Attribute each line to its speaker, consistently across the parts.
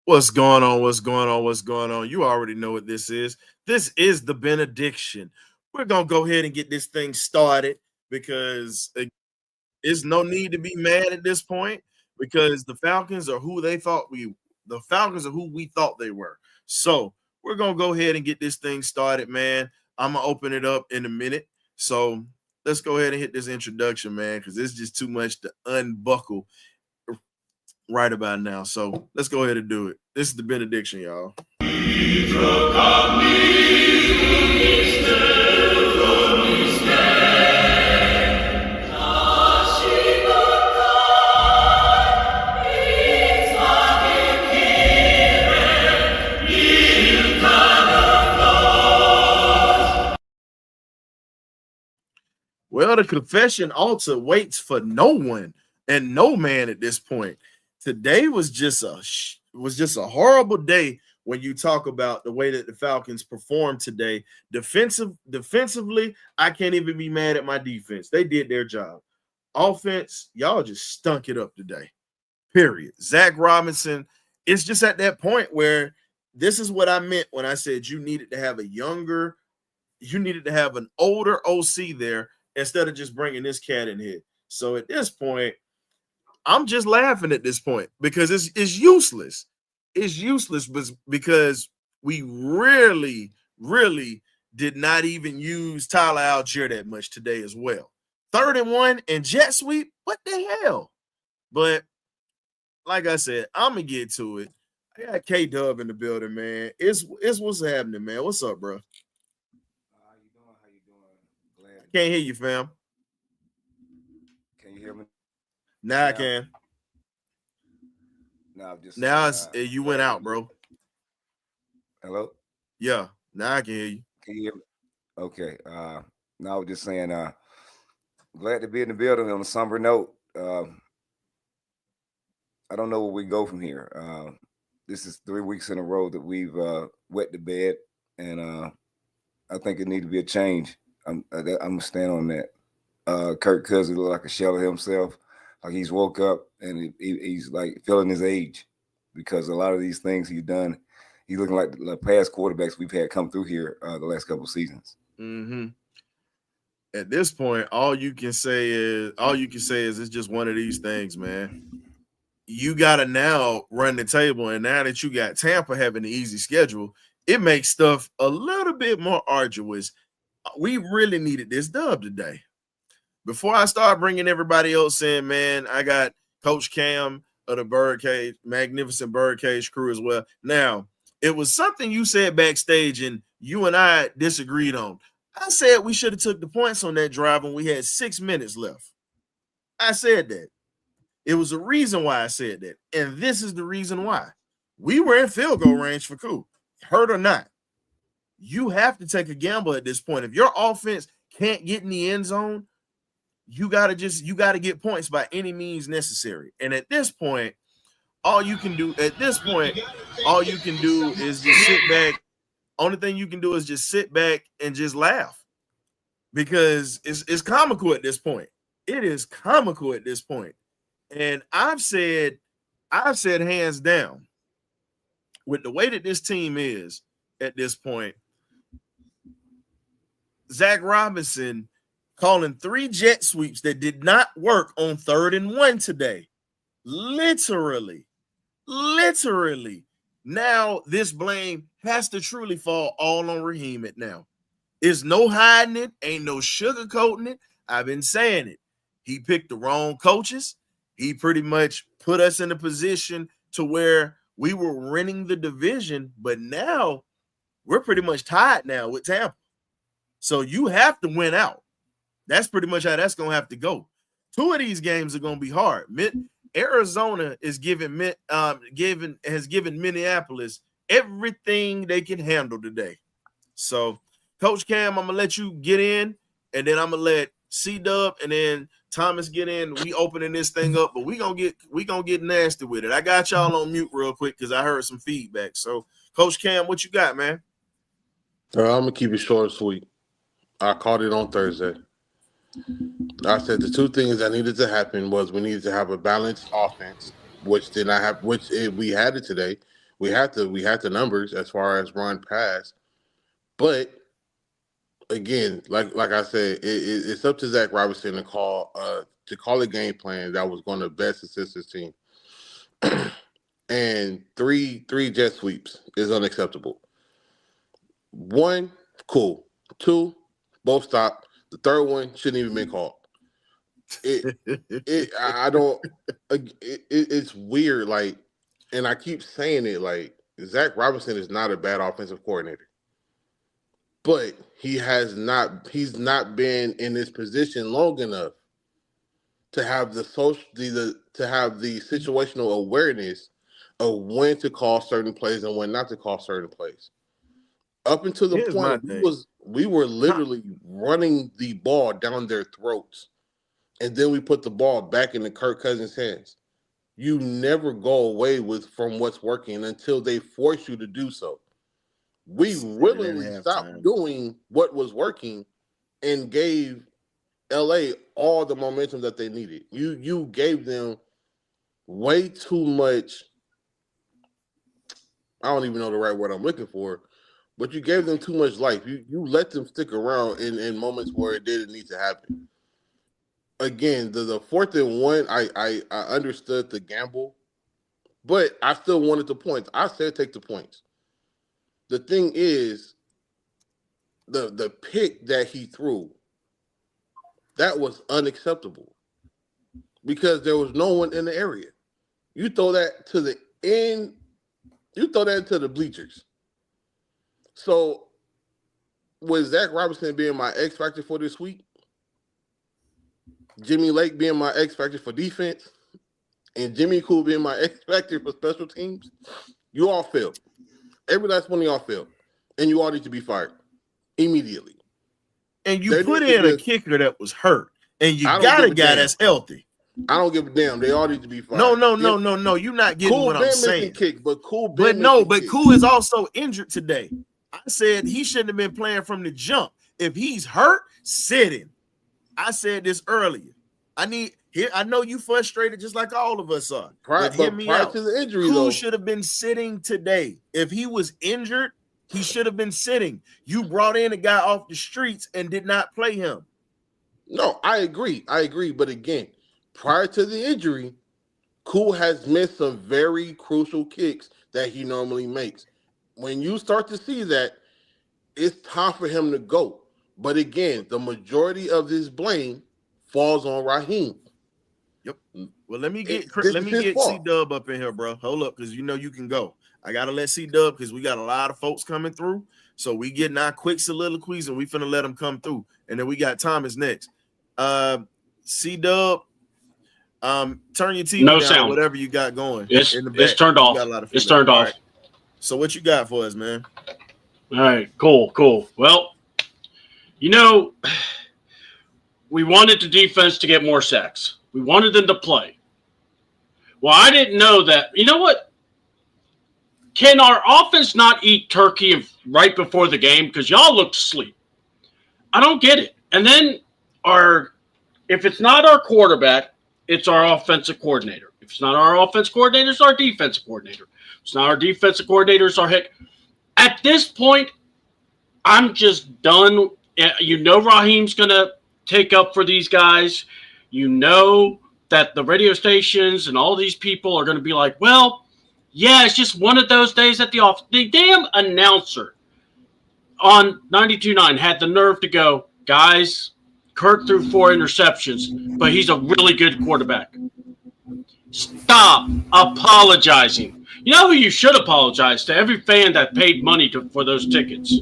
Speaker 1: What's going on? What's going on? What's going on? You already know what this is. This is the Benediction. We're going to go ahead and get this thing started because there's no need to be mad at this point because the Falcons are who we thought they were. So we're going to go ahead and get this thing started, man. I'm going to open it up in a minute. So let's go ahead and hit this introduction, man, because it's just too much to unbuckle right about now. So let's go ahead and do it. This is the Benediction, y'all. Well, the confession altar waits for no one and no man at this point. Today was just a horrible day when you talk about the way that the Falcons performed today. Defensively, I can't even be mad at my defense. They did their job. Offense, y'all just stunk it up today. Period. Zach Robinson, it's just at that point where this is what I meant when I said you needed to have an older OC there instead of just bringing this cat in here. So at this point, I'm just laughing at this point because it's useless. It's useless because we really, really did not even use Tyler Algier that much today as well. 3rd and 1 and jet sweep, what the hell? But like I said, I'm going to get to it. I got K-Dub in the building, man. It's what's happening, man. What's up, bro?
Speaker 2: How you doing? Glad.
Speaker 1: I can't hear you, fam.
Speaker 2: Can you hear me?
Speaker 1: Now I can.
Speaker 2: Now
Speaker 1: you went out, bro.
Speaker 2: Hello?
Speaker 1: Yeah, now I can hear you.
Speaker 2: Can you hear me? Okay. Now I was just saying, glad to be in the building on a somber note. I don't know where we go from here. This is 3 weeks in a row that we've wet the bed, and I think it needs to be a change. I'm gonna stand on that. Kirk Cousins look like a shell of himself. Like he's woke up and he's like feeling his age because a lot of these things he's done, he's looking like the past quarterbacks we've had come through here the last couple of seasons.
Speaker 1: Mm-hmm. At this point, all you can say is it's just one of these things, man. You gotta now run the table, and now that you got Tampa having an easy schedule, it makes stuff a little bit more arduous. We really needed this dub today. Before I start bringing everybody else in, man, I got Coach Cam of the BirdCage, magnificent BirdCage crew as well. Now, it was something you said backstage, and you and I disagreed on. I said we should have took the points on that drive when we had 6 minutes left. I said that. It was a reason why I said that, and this is the reason why. We were in field goal range for Coop, hurt or not. You have to take a gamble at this point. If your offense can't get in the end zone, you gotta get points by any means necessary. And at this point, all you can do is just sit back. Only thing you can do is just sit back and just laugh because it's comical at this point. It is comical at this point. And I've said hands down, with the way that this team is at this point, Zach Robinson calling 3 jet sweeps that did not work on 3rd and 1 today. Literally. Now this blame has to truly fall all on Raheem it now. There's no hiding it. Ain't no sugarcoating it. I've been saying it. He picked the wrong coaches. He pretty much put us in a position to where we were winning the division, but now we're pretty much tied now with Tampa. So you have to win out. That's pretty much how that's going to have to go. 2 of these games are going to be hard. Arizona has given Minneapolis everything they can handle today. So, Coach Cam, I'm going to let you get in, and then I'm going to let C-Dub and then Thomas get in. We opening this thing up, but we gonna get nasty with it. I got y'all on mute real quick because I heard some feedback. So, Coach Cam, what you got, man?
Speaker 3: I'm gonna keep it short and sweet. I called it on Thursday. I said the 2 things that needed to happen was we needed to have a balanced offense, which did not have, we had it today. We had the numbers as far as run pass, but again, like I said, it's up to Zach Robinson to call a game plan that was going to best assist his team. And three jet sweeps is unacceptable. 1, cool. 2, both stop. The third one shouldn't even been called. It's weird. Like, and I keep saying it, like, Zach Robinson is not a bad offensive coordinator, but he's not been in this position long enough to have the situational awareness of when to call certain plays and when not to call certain plays. Up until the point we were literally running the ball down their throats, and then we put the ball back into Kirk Cousins' hands. You never go away from what's working until they force you to do so. We willingly stopped doing what was working and gave LA all the momentum that they needed. You gave them way too much. I don't even know the right word I'm looking for, but you gave them too much life. You let them stick around in moments where it didn't need to happen. Again, the 4th and 1, I understood the gamble, but I still wanted the points. I said take the points. The thing is, the pick that he threw, that was unacceptable because there was no one in the area. You throw that to the end, you throw that into the bleachers. So, with Zach Robinson being my X factor for this week, Jimmy Lake being my X factor for defense, and Jimmy Cool being my X factor for special teams, you all failed. Every last one of y'all failed. And you all need to be fired immediately.
Speaker 1: And you put in a kicker that was hurt. And you got a guy that's healthy.
Speaker 3: I don't give a damn. They all need to be fired.
Speaker 1: No. You're not getting
Speaker 3: Cool
Speaker 1: what I'm saying.
Speaker 3: Kick, but Cool
Speaker 1: Cool is also injured today. I said he shouldn't have been playing from the jump. If he's hurt, sit him. I said this earlier. I know you frustrated just like all of us are. But hear me out.
Speaker 3: To the injury,
Speaker 1: Cool should have been sitting today. If he was injured, he should have been sitting. You brought in a guy off the streets and did not play him.
Speaker 3: No, I agree. But again, prior to the injury, Cool has missed some very crucial kicks that he normally makes. When you start to see that, it's time for him to go. But again, the majority of this blame falls on Raheem.
Speaker 1: Yep. Well, let me get C-Dub up in here, bro. Hold up, because you know you can go. I gotta let C-Dub because we got a lot of folks coming through. So we getting our quick soliloquies and we finna let them come through. And then we got Thomas next. C-Dub, turn your TV down,
Speaker 4: sound.
Speaker 1: Whatever you got going.
Speaker 4: It's turned off. It's turned off.
Speaker 1: Right. So what you got for us, man?
Speaker 4: All right, cool. Well, we wanted the defense to get more sacks. We wanted them to play. Well, I didn't know that. You know what? Can our offense not eat turkey right before the game? Because y'all looked asleep. I don't get it. And then if it's not our quarterback, it's our offensive coordinator. If it's not our offensive coordinator, it's our defensive coordinator. If it's not our defensive coordinator, it's our head. At this point, I'm just done. Raheem's going to take up for these guys. That the radio stations and all these people are going to be like, well, yeah, it's just one of those days at the office. The damn announcer on 92.9 had the nerve to go, guys, Kirk threw 4 interceptions, but he's a really good quarterback. Stop apologizing. You know who you should apologize to? Every fan that paid money for those tickets.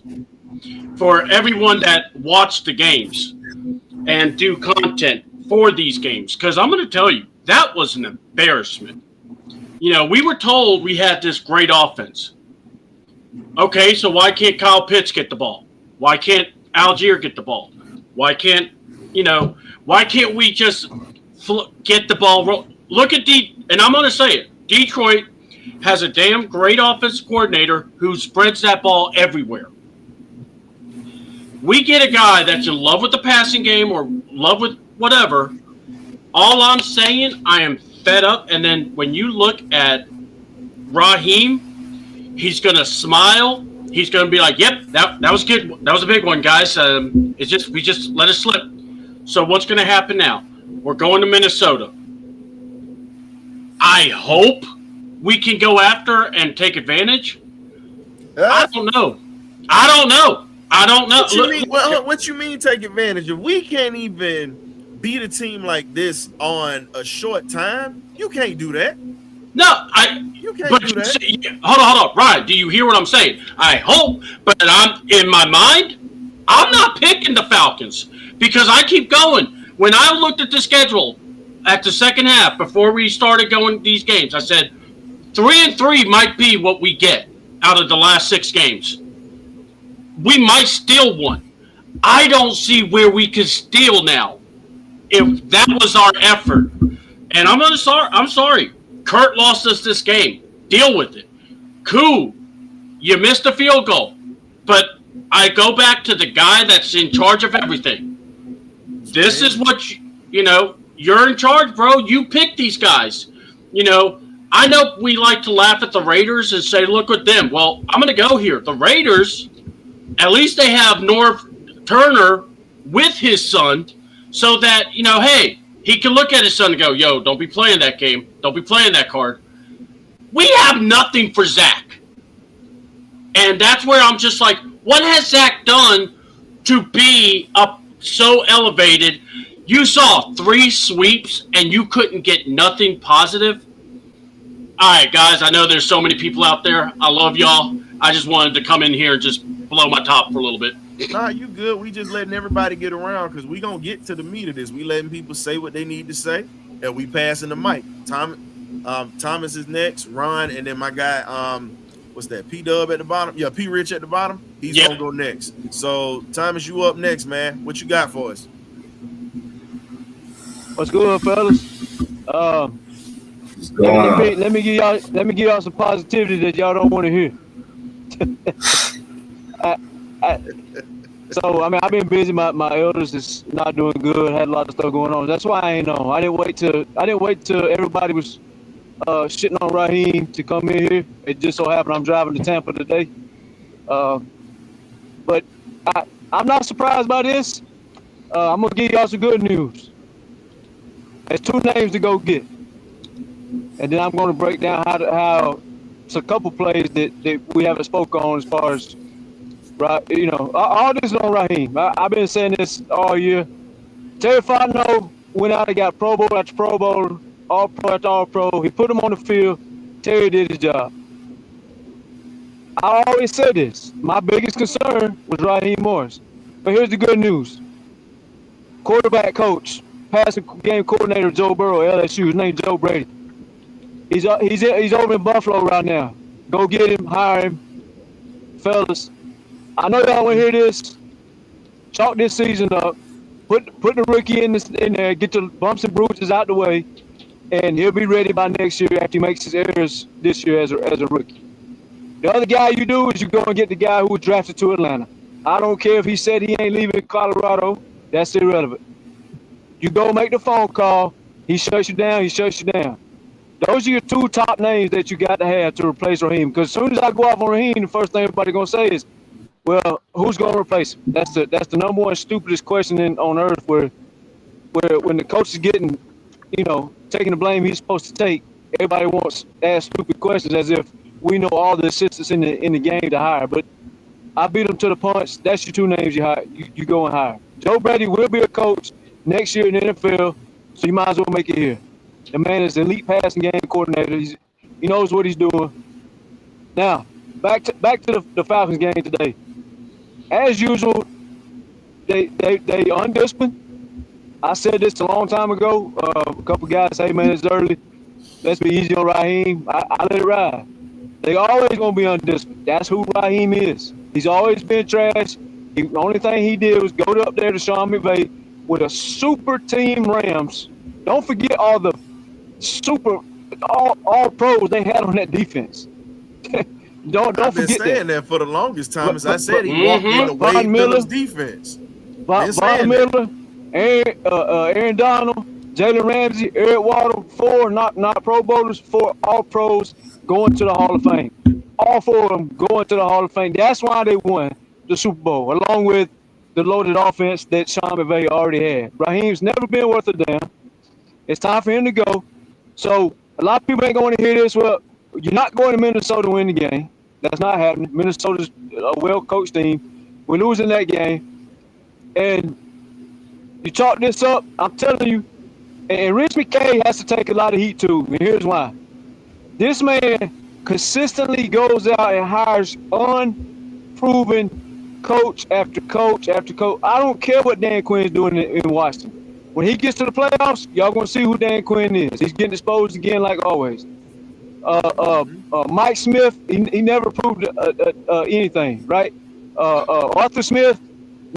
Speaker 4: For everyone that watched the games and do content for these games. Because I'm going to tell you, that was an embarrassment. We were told we had this great offense. Okay, so why can't Kyle Pitts get the ball? Why can't Algier get the ball? Why can't we just get the ball? Look at and I'm going to say it. Detroit has a damn great offensive coordinator who spreads that ball everywhere. We get a guy that's in love with the passing game or love with whatever. All I'm saying, I am fed up. And then when you look at Raheem, He's going to smile. He's going to be like, "Yep, that was good. That was a big one, guys. We just let it slip." So what's going to happen now? We're going to Minnesota. I hope we can go after and take advantage. I don't know.
Speaker 1: What you mean take advantage? If we can't even beat a team like this on a short time, you can't do that.
Speaker 4: No,
Speaker 1: you can't do that.
Speaker 4: Hold on. Ryan, do you hear what I'm saying? I hope, but I'm in my mind, I'm not picking the Falcons because I keep going. When I looked at the schedule at the second half before we started going these games, I said 3-3 might be what we get out of the last 6 games. We might steal one. I don't see where we could steal now if that was our effort. And I'm sorry. Kurt lost us this game. Deal with it. Cool. You missed a field goal. But I go back to the guy that's in charge of everything. This is what, you're in charge, bro. You pick these guys. I know we like to laugh at the Raiders and say, look at them. Well, I'm going to go here. The Raiders, at least they have Norv Turner with his son so that, hey, he can look at his son and go, yo, don't be playing that game. Don't be playing that card. We have nothing for Zach. And that's where I'm just like, what has Zach done to be up so elevated? You saw 3 sweeps and you couldn't get nothing positive. All right, guys, I know there's so many people out there. I love y'all. I just wanted to come in here and just blow my top for a little bit.
Speaker 1: Nah, you good. We just letting everybody get around because we going to get to the meat of this. We letting people say what they need to say, and we passing the mic. Thomas is next, Ron, and then my guy, what's that, P-Dub at the bottom? Yeah, P-Rich at the bottom. He's going to go next. So, Thomas, you up next, man. What you got for us?
Speaker 5: What's good, fellas? Let me give y'all some positivity that y'all don't want to hear. I've been busy. My elders is not doing good. Had a lot of stuff going on. That's why I ain't on. I didn't wait till everybody was shitting on Raheem to come in here. It just so happened I'm driving to Tampa today. But I'm not surprised by this. I'm gonna give y'all some good news. There's 2 names to go get, and then I'm gonna break down how it's a couple plays that we haven't spoke on as far as. Right, all this is on Raheem. I've been saying this all year. Terry Fontenot went out and got Pro Bowl after Pro Bowl, All Pro after All Pro. He put him on the field. Terry did his job. I always said this. My biggest concern was Raheem Morris. But here's the good news. Quarterback coach, passing game coordinator Joe Burrow, LSU. His name's Joe Brady. He's over in Buffalo right now. Go get him, hire him, fellas. I know y'all want to hear this. Chalk this season up. Put the rookie in there. Get the bumps and bruises out the way, and he'll be ready by next year after he makes his errors this year as a rookie. The other guy you do is you go and get the guy who was drafted to Atlanta. I don't care if he said he ain't leaving Colorado. That's irrelevant. You go make the phone call. He shuts you down. He shuts you down. Those are your 2 top names that you got to have to replace Raheem. Because as soon as I go off on Raheem, the first thing everybody's gonna say is, well, who's going to replace him? That's the number one stupidest question on earth where when the coach is getting, taking the blame he's supposed to take, everybody wants to ask stupid questions as if we know all the assistants in the game to hire. But I beat them to the punch. That's your 2 names you hire. You go and hire. Joe Brady will be a coach next year in the NFL, so you might as well make it here. The man is an elite passing game coordinator. He knows what he's doing. Now, back to the Falcons game today. As usual, they undisciplined. I said this a long time ago. A couple guys say, man, it's early. Let's be easy on Raheem. I let it ride. They always going to be undisciplined. That's who Raheem is. He's always been trash. The only thing he did was go up there to Sean McVay with a super team Rams. Don't forget all the all pros they had on that defense. Don't
Speaker 1: I've been
Speaker 5: forget
Speaker 1: saying that for the longest time. As I said, he walked in the Wade Miller's defense.
Speaker 5: Von Miller, Aaron Donald, Jalen Ramsey, Eric Waddle, 4 not Pro Bowlers, 4 All Pros going to the Hall of Fame. all four of them going to the Hall of Fame. That's why they won the Super Bowl, along with the loaded offense that Sean McVay already had. Raheem's never been worth a damn. It's time for him to go. So a lot of people ain't going to hear this. Well, you're not going to Minnesota to win the game. That's not happening. Minnesota's a well-coached team. We're losing that game. And you chalk this up, I'm telling you, and Rich McKay has to take a lot of heat too. And here's why. This man consistently goes out and hires unproven coach after coach after coach. I don't care what Dan Quinn's doing in Washington. When he gets to the playoffs, y'all gonna see who Dan Quinn is. He's getting exposed again like always. Mike Smith, he never proved anything, right? Arthur Smith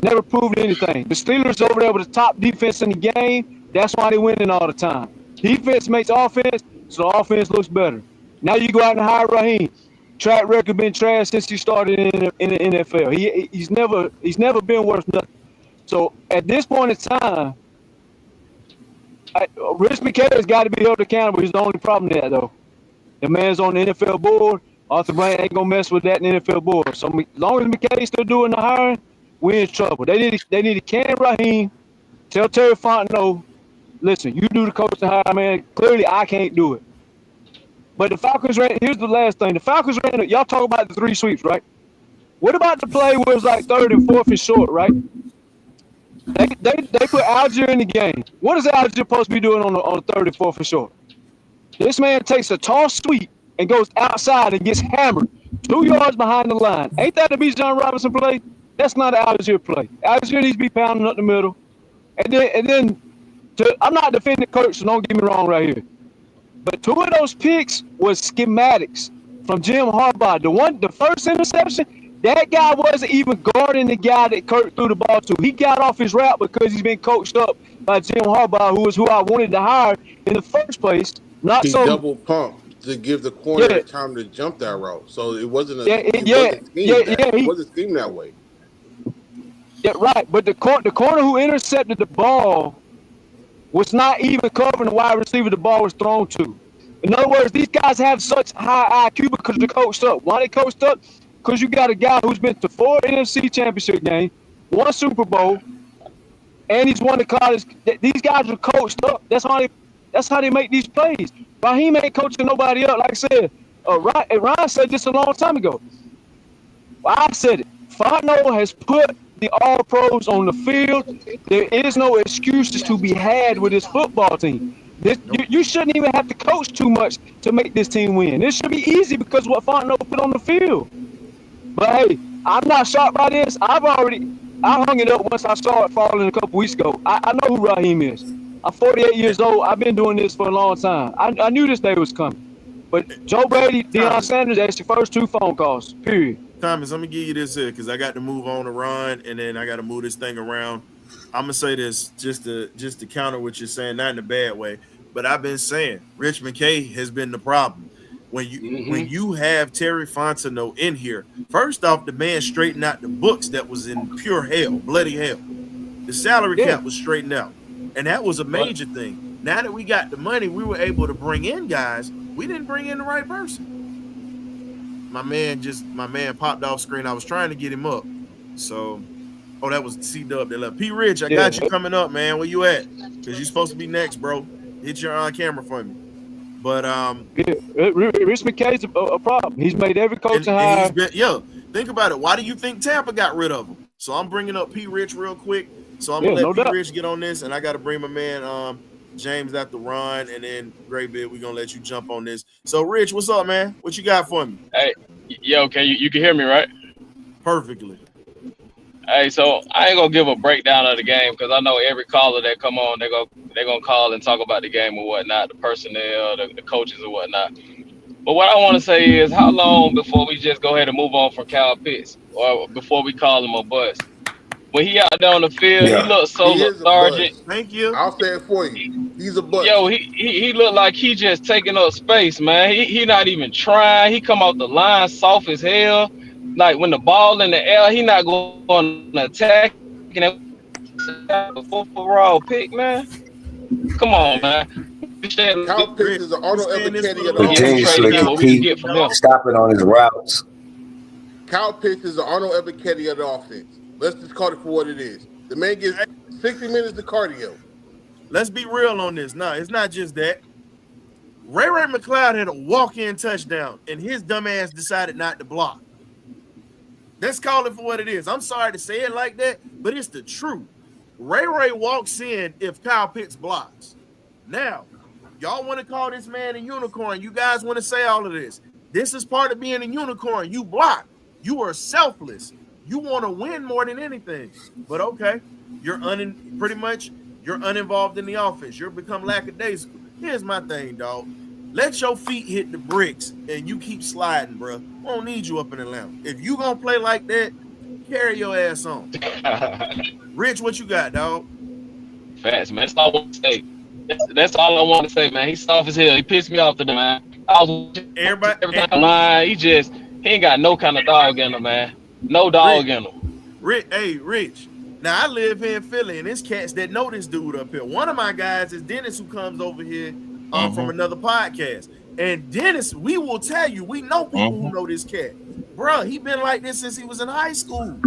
Speaker 5: never proved anything. The Steelers over there with the top defense in the game. That's why they winning all the time. Defense makes offense, so the offense looks better. Now you go out and hire Raheem. Track record been trash since he started in the NFL. He's never been worth nothing. So at this point in time, Rich McKay has got to be held accountable. He's the only problem there, though. The man's on the NFL board. Arthur Blank ain't gonna mess with that in the NFL board. So as long as McKay's still doing the hiring, we're in trouble. They need to can Raheem. Tell Terry Fontenot, listen, you do the coaching hire, man. Clearly, I can't do it. But the Falcons ran. Here's the last thing. The Falcons ran. Y'all talk about the 3 sweeps, right? What about the play where it was like 3rd and 4th and short, right? They put Algier in the game. What is Algier supposed to be doing on the 3rd and 4th and short? This man takes a toss sweep and goes outside and gets hammered 2 yards behind the line. Ain't that the Bijan Robinson play? That's not an Algier play. Algier needs to be pounding up the middle. And then I'm not defending Kirk, so don't get me wrong right here. But 2 of those picks was schematics from Jim Harbaugh. The first interception, that guy wasn't even guarding the guy that Kirk threw the ball to. He got off his route because he's been coached up by Jim Harbaugh, who is who I wanted to hire in the first place.
Speaker 3: He double pumped to give the corner time to jump that route. So it wasn't it wasn't schemed that way.
Speaker 5: Yeah, right. But the corner who intercepted the ball was not even covering the wide receiver the ball was thrown to. In other words, these guys have such high IQ because they're coached up. Why they coached up? Because you got a guy who's been to 4 NFC championship games, 1 Super Bowl, and he's won the college. These guys are coached up. That's how they make these plays. Raheem ain't coaching nobody up. Like I said, Ryan said this a long time ago. I said it. Fontenot has put the All-Pros on the field. There is no excuses to be had with this football team. You shouldn't even have to coach too much to make this team win. This should be easy because what Fontenot put on the field. But hey, I'm not shocked by this. I hung it up once I saw it falling a couple weeks ago. I know who Raheem is. I'm 48 years old. I've been doing this for a long time. I knew this day was coming. But Joe Brady, Deion Sanders, that's your first 2 phone calls, period.
Speaker 1: Thomas, let me give you this here because I got to move on to Ron and then I got to move this thing around. I'm gonna say this just to counter what you're saying, not in a bad way, but I've been saying Rich McKay has been the problem. When you have Terry Fontenot in here, first off, the man straightened out the books that was in pure hell, bloody hell. The salary cap was straightened out, and that was a major thing. Now that we got the money, we were able to bring in guys. We didn't bring in the right person. My man popped off screen. I was trying to get him up. So, that was C-Dub that left. P. Rich, I got you coming up, man. Where you at? Because you're supposed to be next, bro. Hit your on camera for me. But
Speaker 5: Rich McKay's a problem. He's made every coach hire.
Speaker 1: Think about it. Why do you think Tampa got rid of him? So I'm bringing up P. Rich real quick. So I'm gonna let P. Rich get on this, and I got to bring my man James after Ron, and then Great Bit. We're gonna let you jump on this. So Rich, what's up, man? What you got for me?
Speaker 6: Hey, okay, you can hear me, right?
Speaker 1: Perfectly.
Speaker 6: Hey, so I ain't gonna give a breakdown of the game because I know every caller that come on, they're gonna call and talk about the game or whatnot, the personnel, the coaches or whatnot. But what I want to say is, how long before we just go ahead and move on from Kyle Pitts, or before we call him a bust? When he out there on the field, he looks so lethargic.
Speaker 1: Thank you.
Speaker 3: I'll say it for you. He's a bust.
Speaker 6: Yo, he looked like he just taking up space, man. He not even trying. He come off the line soft as hell. Like when the ball in the air, he not going to attack. And the 4th overall pick, man. Come on, man.
Speaker 3: Kyle Pitts is the Arnold Ebiketie of the
Speaker 2: Continuously
Speaker 3: offense.
Speaker 2: stopping on his routes.
Speaker 3: Kyle Pitts is the Arnold Ebiketie of the offense. Let's just call it for what it is. The man gets 60 minutes of cardio.
Speaker 1: Let's be real on this. No, it's not just that. Ray McCloud had a walk-in touchdown, and his dumb ass decided not to block. Let's call it for what it is. I'm sorry to say it like that, but it's the truth. Ray walks in if Kyle Pitts blocks. Now, y'all want to call this man a unicorn. You guys want to say all of this. This is part of being a unicorn. You block. You are selfless. You want to win more than anything. But okay, you're uninvolved in the offense. You're become lackadaisical. Here's my thing, dog. Let your feet hit the bricks and you keep sliding, bro. We don't need you up in Atlanta. If you gonna play like that, carry your ass on. Rich, what you got, dog?
Speaker 6: Facts, man. That's all I want to say. That's all I want to say, man. He's soft as hell. He pissed me off today, man. I was every time line. He ain't got no kind of dog in him, man. No dog in him.
Speaker 1: Rich. Now I live here in Philly, and there's cats that know this dude up here. One of my guys is Dennis, who comes over here from another podcast. And Dennis, we will tell you, we know people who know this cat. Bro, he been like this since he was in high school.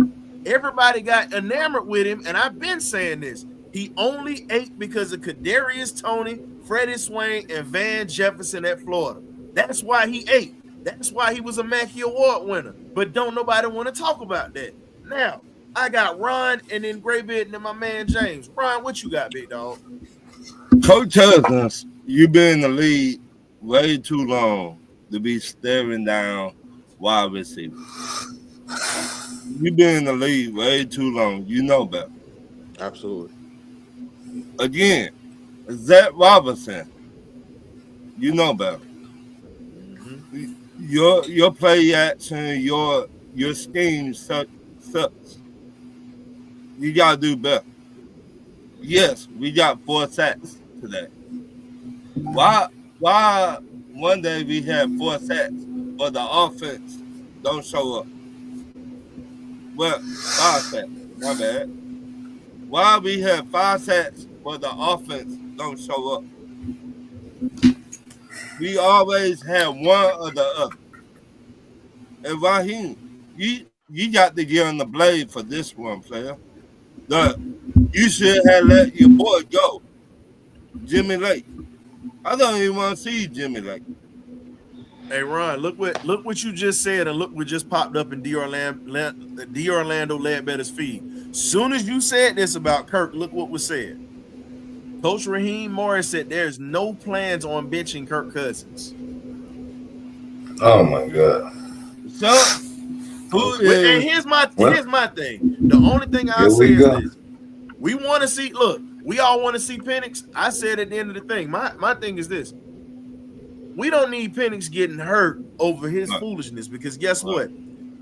Speaker 1: Everybody got enamored with him, and I've been saying this. He only ate because of Kadarius Toney, Freddie Swain, and Van Jefferson at Florida. That's why he ate. That's why he was a Mackey Award winner. But don't nobody want to talk about that. Now, I got Ron and then Graybeard and then my man James. Ron, what you got, big dog?
Speaker 7: Coach Cousins, you've been in the league way too long to be staring down wide receivers. You've been in the league way too long. You know better.
Speaker 3: Absolutely.
Speaker 7: Again, Zach Robinson, you know better. Your play action, your scheme sucks. You gotta do better. Yes, we got 4 sacks today. Why one day we have 4 sacks, but the offense don't show up? Well, 5 sacks, my bad. Why we have 5 sacks, but the offense don't show up? We always have one or the other. And Raheem, you got to get on the blade for this one, player. You should have let your boy go, Jimmy Lake. I don't even want to see Jimmy Lake.
Speaker 1: Hey Ron, look what you just said, and look what just popped up in D. Orlando Ledbetter's feed. Soon as you said this about Kirk, look what was said. Coach Raheem Morris said there's no plans on benching Kirk Cousins.
Speaker 2: Oh my God.
Speaker 7: So,
Speaker 1: and here's my thing. The only thing I say is this. We want to see, look, we all want to see Penix. I said at the end of the thing, my thing is this. We don't need Penix getting hurt over his foolishness, because guess what?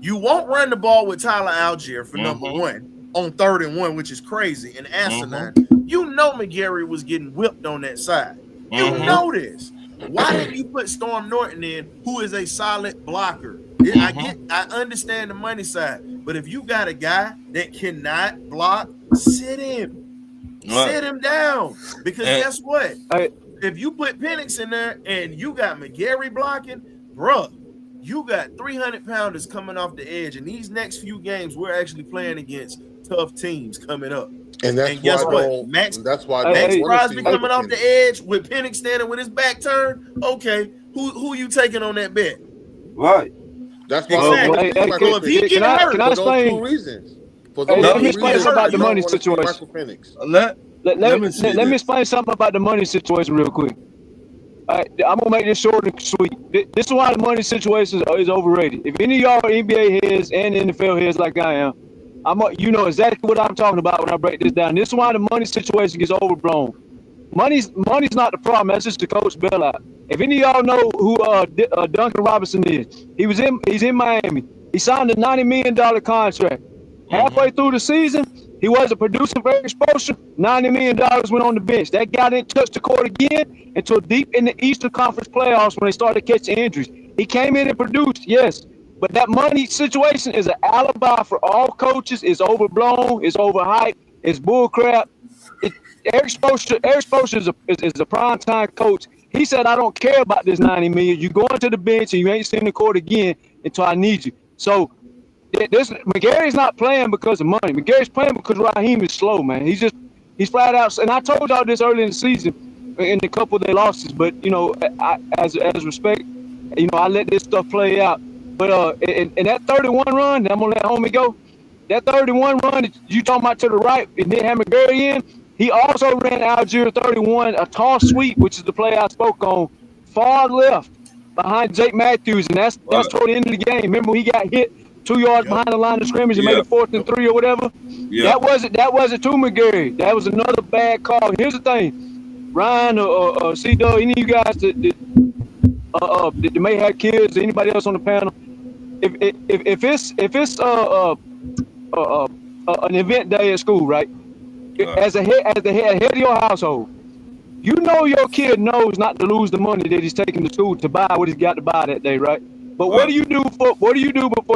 Speaker 1: You won't run the ball with Tyler Algier for number 1 on 3rd and 1, which is crazy, and asinine. You know McGarry was getting whipped on that side. You know this. Why didn't you put Storm Norton in, who is a solid blocker? I understand the money side, but if you got a guy that cannot block, sit him. Sit him down. Because guess what? If you put Penix in there and you got McGarry blocking, bruh, you got 300-pounders coming off the edge. And these next few games, we're actually playing against tough teams coming up.
Speaker 3: And guess what? Max
Speaker 1: Crosby coming off the edge with Penix standing with his back turned. Okay, who you taking on that bet?
Speaker 7: Right.
Speaker 3: That's why.
Speaker 1: Exactly. So if he get hurt,
Speaker 5: can I explain?
Speaker 3: For those 2 reasons.
Speaker 5: Let me explain something about the money situation. Let me explain something about the money situation real quick. I'm gonna make this short and sweet. This is why the money situation is overrated. If any of y'all are NBA heads and NFL heads like I am, you know exactly what I'm talking about when I break this down. This is why the money situation gets overblown. Money's not the problem. That's just the coach bailout. If any of y'all know who Duncan Robinson is, he's in Miami. He signed a $90 million contract. Halfway through the season, he wasn't producing for exposure. $90 million went on the bench. That guy didn't touch the court again until deep in the Eastern Conference playoffs when they started catching injuries. He came in and produced, yes. But that money situation is an alibi for all coaches. It's overblown. It's overhyped. It's bullcrap. Eric Spoelstra is a prime time coach. He said, "I don't care about this $90 million. You going to the bench and you ain't seen the court again until I need you." So McGary's not playing because of money. McGary's playing because Raheem is slow, man. He's flat out. And I told y'all this early in the season in a couple of their losses, but as respect, I let this stuff play out. But in that 31 run, I'm gonna let homie go. That 31 run that you talking about to the right, and then had McGary in. He also ran Algier 31, a toss sweep, which is the play I spoke on, far left behind Jake Matthews, and that's toward the end of the game. Remember, he got hit 2 yards behind the line of scrimmage and made it 4th and 3 or whatever. That wasn't to McGary. That was another bad call. Here's the thing, Ryan or C-Dub, any of you guys that may have kids, or anybody else on the panel, if it's an event day at school, right? As the head of your household, your kid knows not to lose the money that he's taking to school to buy what he's got to buy that day, right? But what do you do before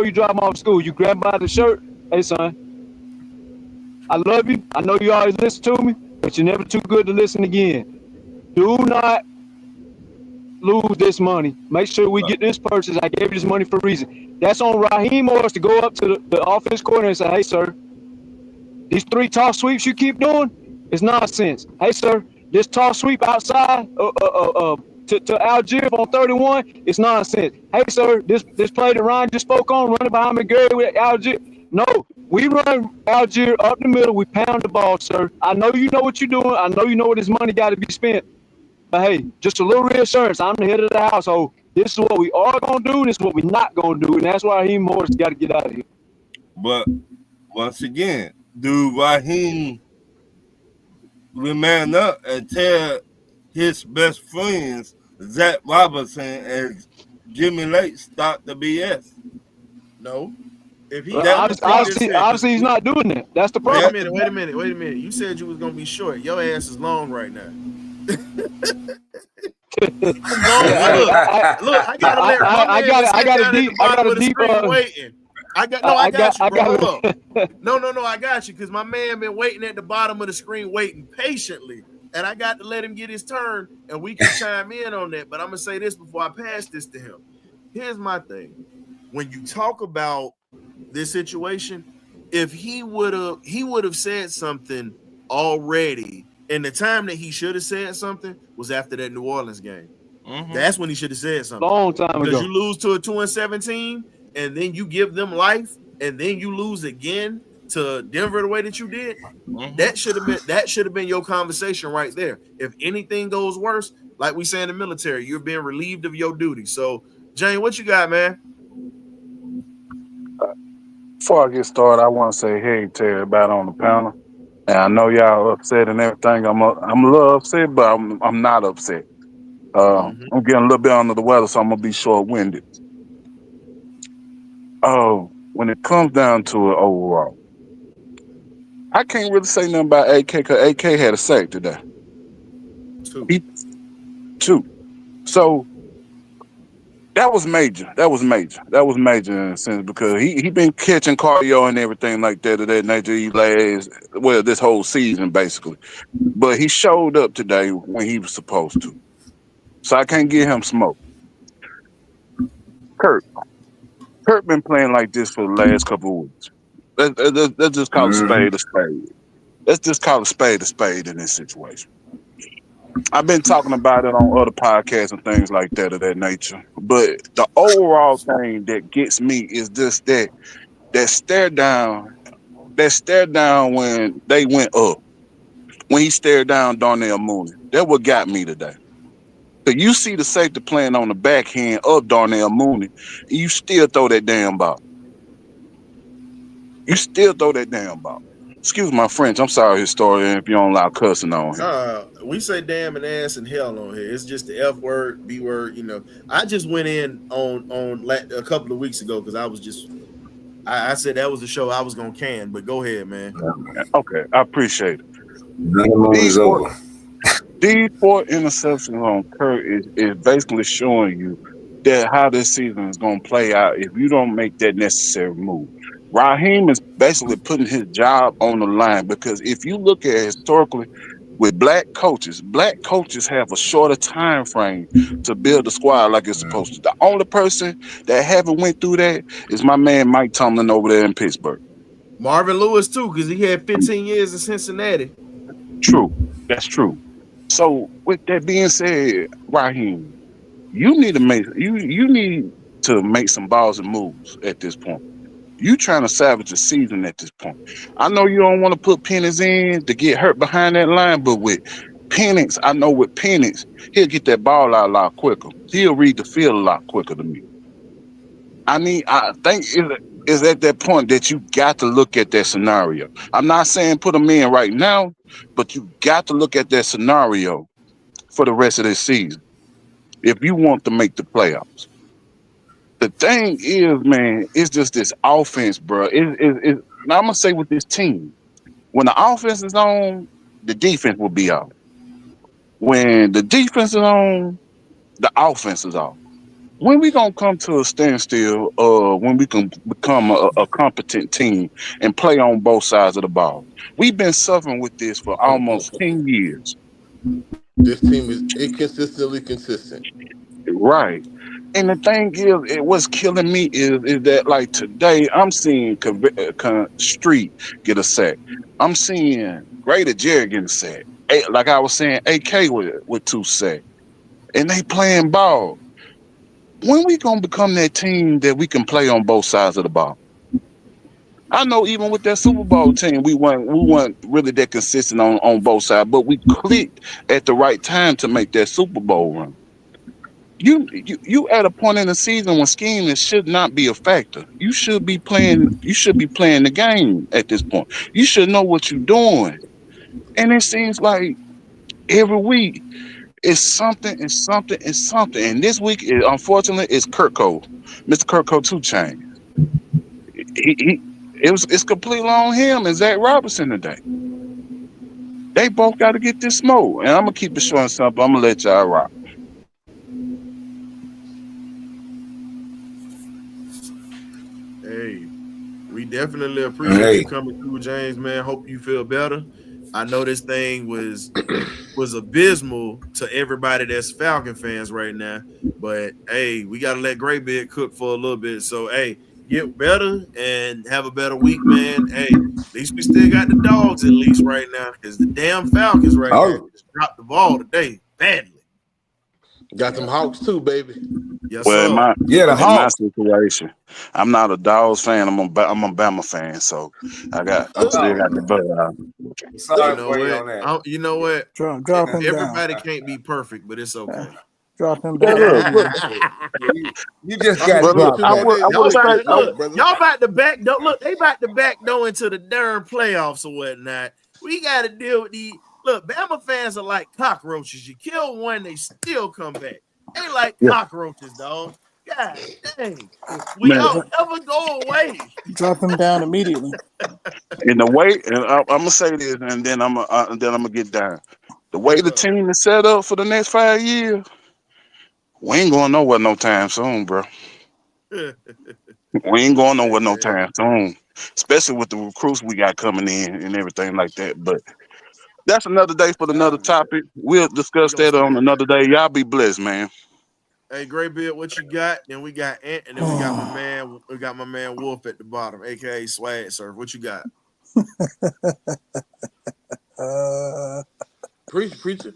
Speaker 5: you drop him off to school? You grab him by the shirt. Hey, son, I love you. I know you always listen to me, but you're never too good to listen again. Do not lose this money. Make sure we get this purchase. I gave you this money for a reason. That's on Raheem Morris to go up to the offense coordinator and say, "Hey, sir, these 3 toss sweeps you keep doing is nonsense. Hey, sir, this toss sweep outside to Algier on 31 is nonsense. Hey, sir, this play that Ryan just spoke on, running behind McGary with Algier. No, we run Algier up the middle. We pound the ball, sir. I know you know what you're doing. I know you know where this money got to be spent. But, hey, just a little reassurance. I'm the head of the household. This is what we are going to do. This is what we're not going to do. And that's why Raheem Morris got to get out of here."
Speaker 7: But once again, do Raheem man up and tell his best friends, Zach Robinson and Jimmy Lake, stop the BS?
Speaker 1: No. If he
Speaker 5: obviously he's not doing that. That's the problem.
Speaker 1: Wait a minute. You said you was gonna be short. Your ass is long right now. Look, I got a deep waiting. I got you because my man been waiting at the bottom of the screen, waiting patiently, and I got to let him get his turn, and we can chime in on that. But I'm gonna say this before I pass this to him. Here's my thing: when you talk about this situation, if he would have said something already, and the time that he should have said something was after that New Orleans game. Mm-hmm. That's when he should have said something.
Speaker 5: Long time ago.
Speaker 1: Because you lose to a 2-17. And then you give them life, and then you lose again to Denver the way that you did. Mm-hmm. That should have been your conversation right there. If anything goes worse, like we say in the military, you're being relieved of your duty. So, Jane, what you got, man?
Speaker 8: Before I get started, I want to say hey to everybody on the panel. And I know y'all upset and everything. I'm a little upset, but I'm not upset. I'm getting a little bit under the weather, so I'm gonna be short-winded. When it comes down to it overall, I can't really say nothing about AK because AK had a sack today. 2. So that was major. That was major in a sense because he been catching cardio and everything like that of that nature. This whole season basically, but he showed up today when he was supposed to. So I can't give him smoke. Kurt been playing like this for the last couple of weeks. Let's just call a spade a spade. Let's just call a spade in this situation. I've been talking about it on other podcasts and things like that of that nature. But the overall thing that gets me is just that stare down when they went up. When he stared down Darnell Mooney. That's what got me today. So you see the safety playing on the backhand of Darnell Mooney, and you still throw that damn ball. Excuse my French. I'm sorry, historian, if you don't allow cussing on here.
Speaker 1: We say damn and ass and hell on here. It's just the F word, B word. I just went in on a couple of weeks ago because I said that was the show I was gonna can. But go ahead, man.
Speaker 8: Okay, I appreciate it. These 4 interceptions on Kurt is basically showing you that how this season is going to play out if you don't make that necessary move. Raheem is basically putting his job on the line because if you look at historically, with black coaches have a shorter time frame to build a squad like it's supposed to. The only person that haven't went through that is my man Mike Tomlin over there in Pittsburgh.
Speaker 1: Marvin Lewis too, because he had 15 years in Cincinnati.
Speaker 8: True. That's true. So with that being said, Raheem, you need to make some balls and moves at this point. You trying to salvage the season at this point. I know you don't want to put Penix in to get hurt behind that line, but with Penix, I know with Penix, he'll get that ball out a lot quicker. He'll read the field a lot quicker than me. I think it's at that point that you got to look at that scenario. I'm not saying put him in right now, but you got to look at that scenario for the rest of this season if you want to make the playoffs. The thing is, man, it's just this offense, bro. Now I'm gonna say with this team, when the offense is on, the defense will be off. When the defense is on, the offense is off. When we gonna come to a standstill? When we can become a competent team and play on both sides of the ball? We've been suffering with this for almost 10 years.
Speaker 3: This team is inconsistently consistent.
Speaker 8: Right. And the thing is, what's killing me is that, like, today, I'm seeing Street get a sack. I'm seeing Greater Jerry getting a sack. Like I was saying, AK with 2 sacks. And they playing ball. When we going to become that team that we can play on both sides of the ball? I know even with that Super Bowl team, we weren't really that consistent on both sides, but we clicked at the right time to make that Super Bowl run. You at a point in the season when scheming should not be a factor. You should be playing the game at this point. You should know what you're doing. And it seems like every week it's something. And this week, unfortunately, it's Kirko, Mr. Kirko 2 Chainz. It's completely on him and Zach Robinson today. They both got to get this smoke. And I'm gonna keep it short and simple. I'm gonna let y'all rock.
Speaker 1: Hey, we definitely appreciate you coming through, James, man. Hope you feel better. I know this thing was abysmal to everybody that's Falcon fans right now, but hey, we got to let Graybeard cook for a little bit. So, hey, get better and have a better week, man. Hey, at least we still got the dogs at least right now, because the damn Falcons right now just dropped the ball today badly.
Speaker 3: Got some Hawks too, baby.
Speaker 1: Yes,
Speaker 8: well,
Speaker 1: sir.
Speaker 8: in my situation, I'm not a Dogs fan. I'm a Bama fan, so I still got the butt.
Speaker 2: Sorry
Speaker 1: you know what?
Speaker 9: Drop him
Speaker 1: Everybody
Speaker 9: down.
Speaker 1: can't be perfect, but it's okay.
Speaker 9: Drop him down.
Speaker 2: You just got
Speaker 9: dropped.
Speaker 1: Y'all about to back door. Look, they about to back door into the darn playoffs or whatnot. We got to deal with these. Look, Bama fans are like cockroaches. You kill one, they still come back. They like cockroaches, dog. God dang. We don't ever go away.
Speaker 9: Drop him down immediately.
Speaker 8: In the way, and I'm gonna say this, and then I'm gonna get down. The way the team is set up for the next 5 years, we ain't going nowhere no time soon, bro. We ain't going nowhere no time soon, especially with the recruits we got coming in and everything like that. But that's another day for another topic. We'll discuss that on another day. Y'all be blessed, man.
Speaker 1: Hey, Graybeard, what you got? Then we got Ant, and then we got my man Wolf at the bottom, aka Swag Surf. What you got?
Speaker 3: Preacher.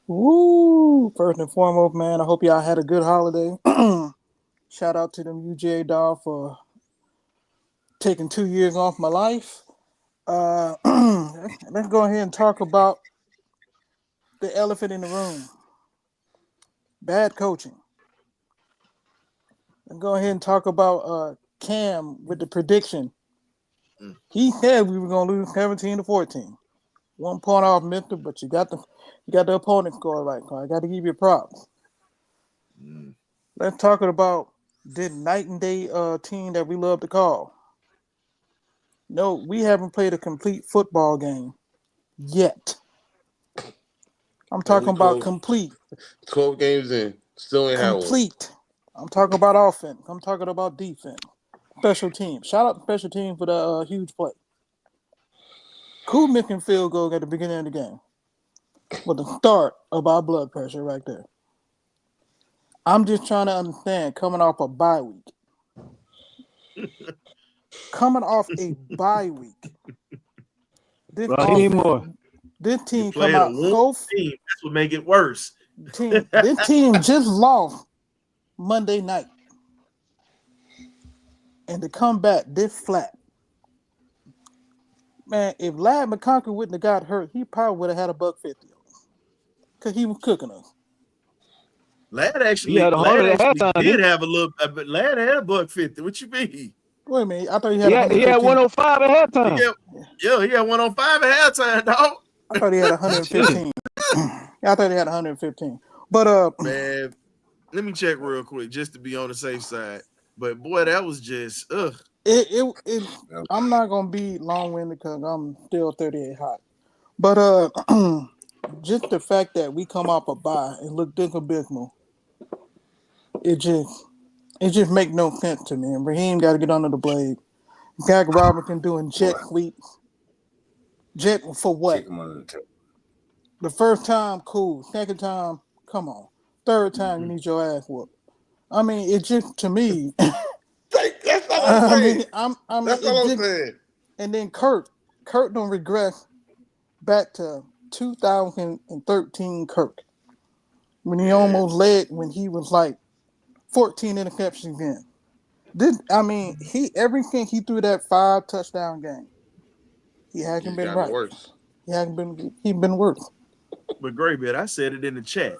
Speaker 9: Woo! First and foremost, man, I hope y'all had a good holiday. Shout out to them UGA dog for taking 2 years off my life. Let's go ahead and talk about the elephant in the room. Bad coaching. Let's go ahead and talk about Cam with the prediction. He said we were going to lose 17-14. 1 point off Memphis, but you got the opponent score right. So I got to give you props. Let's talk about the night and day team that we love to call. No, we haven't played a complete football game yet. I'm talking about complete.
Speaker 3: 12 games in, still ain't had one.
Speaker 9: Complete. I'm talking about offense. I'm talking about defense. Special team. Shout out to special team for the huge play. Cool making field goal at the beginning of the game. with the start of our blood pressure right there. I'm just trying to understand, coming off a bye week. Coming off a bye week. This team come out so
Speaker 1: team. That's what make it worse.
Speaker 9: This team just lost Monday night. And to come back this flat. Man, if Lad McConkey wouldn't have got hurt, he probably would have had $150. Because he was cooking us.
Speaker 1: Lad actually,
Speaker 5: did have a
Speaker 1: little, but Lad had $150. What you mean?
Speaker 9: Wait a minute, I thought he had
Speaker 5: he had 105 at halftime.
Speaker 1: He had 105 at halftime, dog.
Speaker 9: I thought he had 115. I thought he had 115. But
Speaker 1: man, let me check real quick just to be on the safe side. But boy, that was just I'm not gonna be long-winded because I'm still 38 hot. But just the fact that we come off a bye and look this abysmal, it just make no sense to me. And Raheem got to get under the blade. Gag Robinson doing jet sweeps. Jet for what? The first time, cool. Second time, come on. Third time, you need your ass whooped. I mean, it just, to me.
Speaker 3: That's all I'm saying.
Speaker 9: That's all I'm saying. And then Kurt don't regress back to 2013 Kurt. When he almost led when he was like 14 interceptions again. Everything he threw that 5 touchdown game. He hasn't been right.
Speaker 3: Worse.
Speaker 9: He's been worse.
Speaker 1: But great bit, I said it in the chat.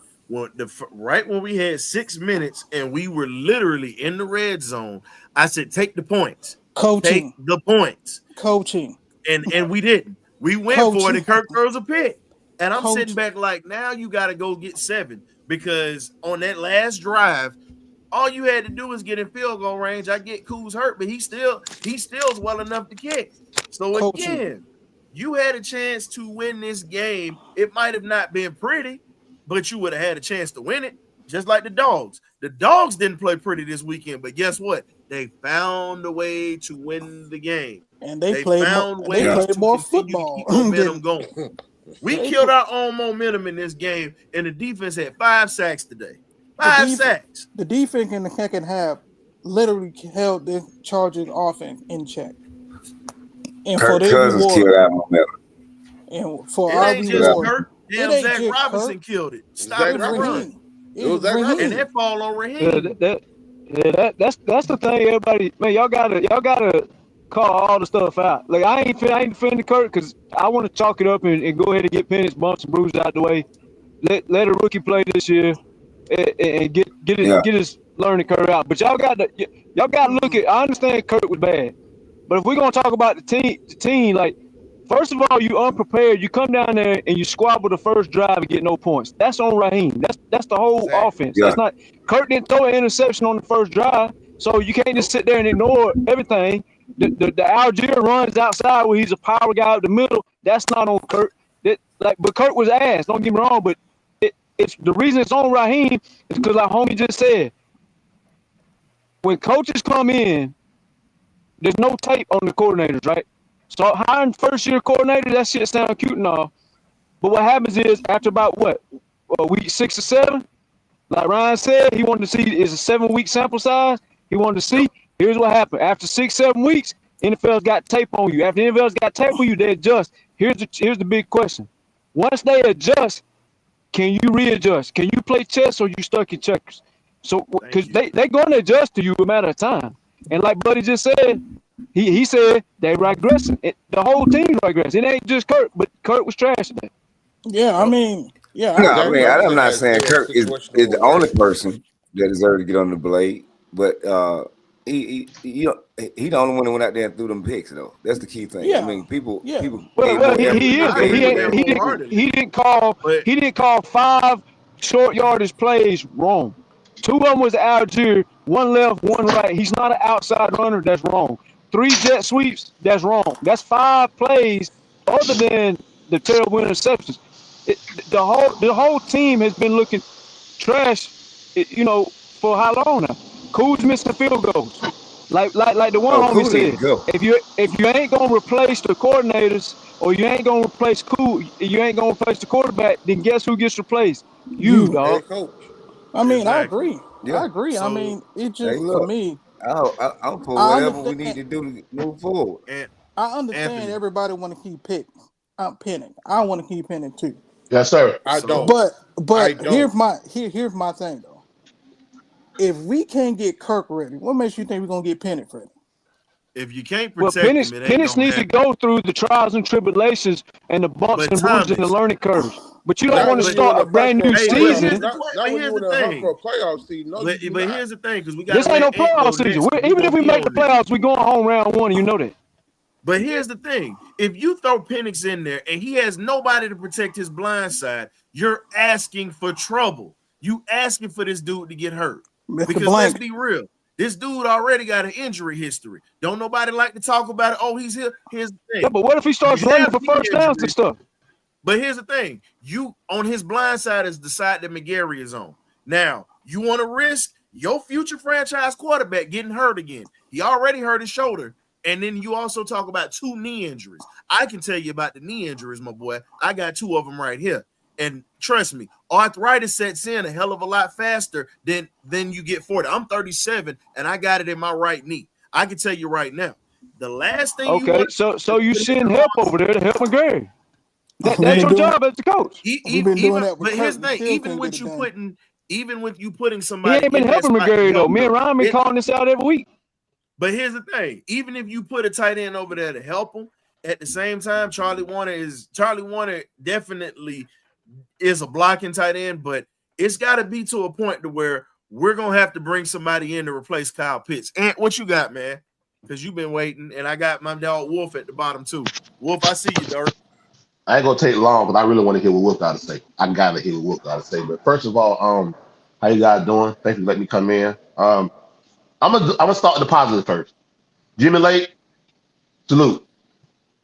Speaker 1: Right when we had 6 minutes and we were literally in the red zone, I said, take the points.
Speaker 9: Coaching.
Speaker 1: Take the points.
Speaker 9: Coaching.
Speaker 1: And we didn't. We went for it and Kirk throws a pick. And I'm sitting back like, now you got to go get 7. Because on that last drive, all you had to do was get in field goal range. I get Kuz hurt, but he still is well enough to kick. So again, you had a chance to win this game. It might have not been pretty, but you would have had a chance to win it, just like the Dogs. The Dogs didn't play pretty this weekend, but guess what? They found a way to win the game.
Speaker 9: And they played more football.
Speaker 1: Keep momentum going. We killed our own momentum in this game, and the defense had 5 sacks today. 5 sacks.
Speaker 9: The defense in the second half literally held the Chargers offense in check. And
Speaker 2: Kirk Cousins killed our momentum.
Speaker 9: And for
Speaker 1: it
Speaker 9: our
Speaker 1: ain't
Speaker 9: reward,
Speaker 1: just Kirk. Damn, Zach Robinson killed it. Stop it, run.
Speaker 3: It was Zach Robinson.
Speaker 1: And that fall on Raheem.
Speaker 5: That's the thing, everybody. Man, y'all gotta call all the stuff out. Like I ain't defending Kirk because I want to chalk it up and go ahead and get Penix bumps and bruises out the way. Let a rookie play this year and get his learning curve out. But y'all got to look at. I understand Kirk was bad, but if we're gonna talk about the team, like first of all, you unprepared. You come down there and you squabble the first drive and get no points. That's on Raheem. That's the whole offense. Yeah. That's not Kirk didn't throw an interception on the first drive, so you can't just sit there and ignore everything. The Algier runs outside where he's a power guy up the middle. That's not on Kirk. But Kirk was ass. Don't get me wrong, but it's the reason it's on Raheem is because like homie just said, when coaches come in, there's no tape on the coordinators, right? So hiring first-year coordinator, that shit sounds cute and all. But what happens is after about week 6 or 7, like Ryan said, he wanted to see is a 7-week sample size. He wanted to see. Here's what happened. After 6-7 weeks, NFL's got tape on you. After NFL's got tape on you, they adjust. Here's the big question. Once they adjust, can you readjust? Can you play chess or you stuck in checkers? So because they're going to adjust to you a matter of time. And like Buddy just said, he said they regressing. The whole team regressing. It ain't just Kirk, but Kirk was trash today.
Speaker 9: Yeah, I mean, yeah.
Speaker 2: I'm not saying Kirk is the only person that deserves to get on the blade, but he the only one that went out there and threw them picks though. That's the key thing.
Speaker 9: Yeah.
Speaker 2: I mean, people.
Speaker 5: He didn't call 5 short yardage plays wrong. 2 of them was Algier, 1 left, 1 right. He's not an outside runner. That's wrong. 3 jet sweeps. That's wrong. That's 5 plays other than the terrible interceptions. The whole team has been looking trash, for how long now? Kuz missing field goals. Like the one homie
Speaker 2: Cool need
Speaker 5: said,
Speaker 2: to go.
Speaker 5: if you ain't gonna replace the coordinators or you ain't gonna replace you ain't gonna replace the quarterback, then guess who gets replaced? You, dog.
Speaker 3: Head coach.
Speaker 9: I mean, I
Speaker 1: Exactly.
Speaker 9: agree.
Speaker 2: Yeah.
Speaker 9: I agree. I
Speaker 1: So
Speaker 9: mean, it
Speaker 2: Hey,
Speaker 9: just for
Speaker 2: look,
Speaker 9: me.
Speaker 2: I'm for
Speaker 9: I
Speaker 2: whatever we need
Speaker 9: understand.
Speaker 2: to do to move forward.
Speaker 1: and
Speaker 9: I understand
Speaker 1: Anthony,
Speaker 9: everybody want to keep picking. I'm pinning. I want to keep pinning too.
Speaker 10: Yes, sir.
Speaker 3: I
Speaker 1: so
Speaker 3: don't.
Speaker 9: But
Speaker 3: I
Speaker 9: here's
Speaker 3: don't.
Speaker 9: here's my thing though. If we can't get Kirk ready, what makes you think we're gonna get Penix ready?
Speaker 1: if you can't
Speaker 5: Well,
Speaker 1: protect him, it ain't
Speaker 5: Penix
Speaker 1: gonna
Speaker 5: needs to
Speaker 1: happen.
Speaker 5: go through the trials and tribulations and the bumps
Speaker 1: But
Speaker 5: and bruises and the
Speaker 1: Thomas,
Speaker 5: learning curves. But you don't
Speaker 3: Not
Speaker 5: want to
Speaker 3: when
Speaker 1: but
Speaker 3: you're in
Speaker 5: start a
Speaker 3: the fight
Speaker 5: brand
Speaker 3: for a
Speaker 5: new
Speaker 1: hey, but
Speaker 5: season.
Speaker 1: here's the
Speaker 3: playoff.
Speaker 1: point.
Speaker 3: Not
Speaker 1: But
Speaker 3: when
Speaker 1: here's
Speaker 3: you're
Speaker 1: the
Speaker 3: in a hunt
Speaker 1: thing.
Speaker 3: for a playoff season. No, you do
Speaker 1: But
Speaker 3: not.
Speaker 1: here's the thing, because we gotta
Speaker 5: This ain't no
Speaker 1: let Ant go
Speaker 5: playoff season.
Speaker 1: next. We
Speaker 5: Even if
Speaker 1: gonna
Speaker 5: we
Speaker 1: be
Speaker 5: make the
Speaker 1: on this.
Speaker 5: playoffs, we going home round one. You know that.
Speaker 1: But here's the thing: if you throw Penix in there and he has nobody to protect his blind side, you're asking for trouble. You asking for this dude to get hurt.
Speaker 9: Mr.
Speaker 1: Because
Speaker 9: Blank.
Speaker 1: let's be real, this dude already got an injury history. Don't nobody like to talk about it. Oh, he's here. Here's the thing:
Speaker 5: Yeah, but what if he starts
Speaker 1: you
Speaker 5: running
Speaker 1: have
Speaker 5: for
Speaker 1: knee
Speaker 5: first downs and
Speaker 1: injuries.
Speaker 5: stuff?
Speaker 1: But here's the thing: you on his blind side is the side that McGarry is on. Now, you want to risk your future franchise quarterback getting hurt again. He already hurt his shoulder. And then you also talk about 2 knee injuries. I can tell you about the knee injuries, my boy. I got 2 of them right here. And trust me, arthritis sets in a hell of a lot faster than you get 40. I'm 37 and I got it in my right knee. I can tell you right now. The last thing you
Speaker 5: Okay,
Speaker 1: want
Speaker 5: so you send help over there to help McGarry. That's
Speaker 9: been
Speaker 5: your
Speaker 9: doing-
Speaker 5: job as the coach.
Speaker 9: We've been doing that with
Speaker 1: but here's
Speaker 9: Kirk.
Speaker 1: the
Speaker 9: We
Speaker 1: thing:
Speaker 9: still couldn't get it done.
Speaker 1: even with you putting
Speaker 5: He
Speaker 1: somebody
Speaker 5: ain't been
Speaker 1: in that
Speaker 5: helping
Speaker 1: spot to
Speaker 5: McGarry though.
Speaker 1: help
Speaker 5: Me and
Speaker 1: him,
Speaker 5: Ryan been calling this out every week.
Speaker 1: but here's the thing: even if you put a tight end over there to help him, at the same time, Charlie Warner definitely is a blocking tight end, but it's got to be to a point to where we're gonna have to bring somebody in to replace Kyle Pitts. And what you got, man? Because you've been waiting, and I got my dog Wolf at the bottom too. Wolf, I see you, Dirk.
Speaker 10: I ain't gonna take long, but I really want to hear what Wolf got to say. I gotta hear what Wolf got to say. But first of all, how you guys doing? Thank you for letting me come in. I'm gonna start with the positive first. Jimmy Lake, salute.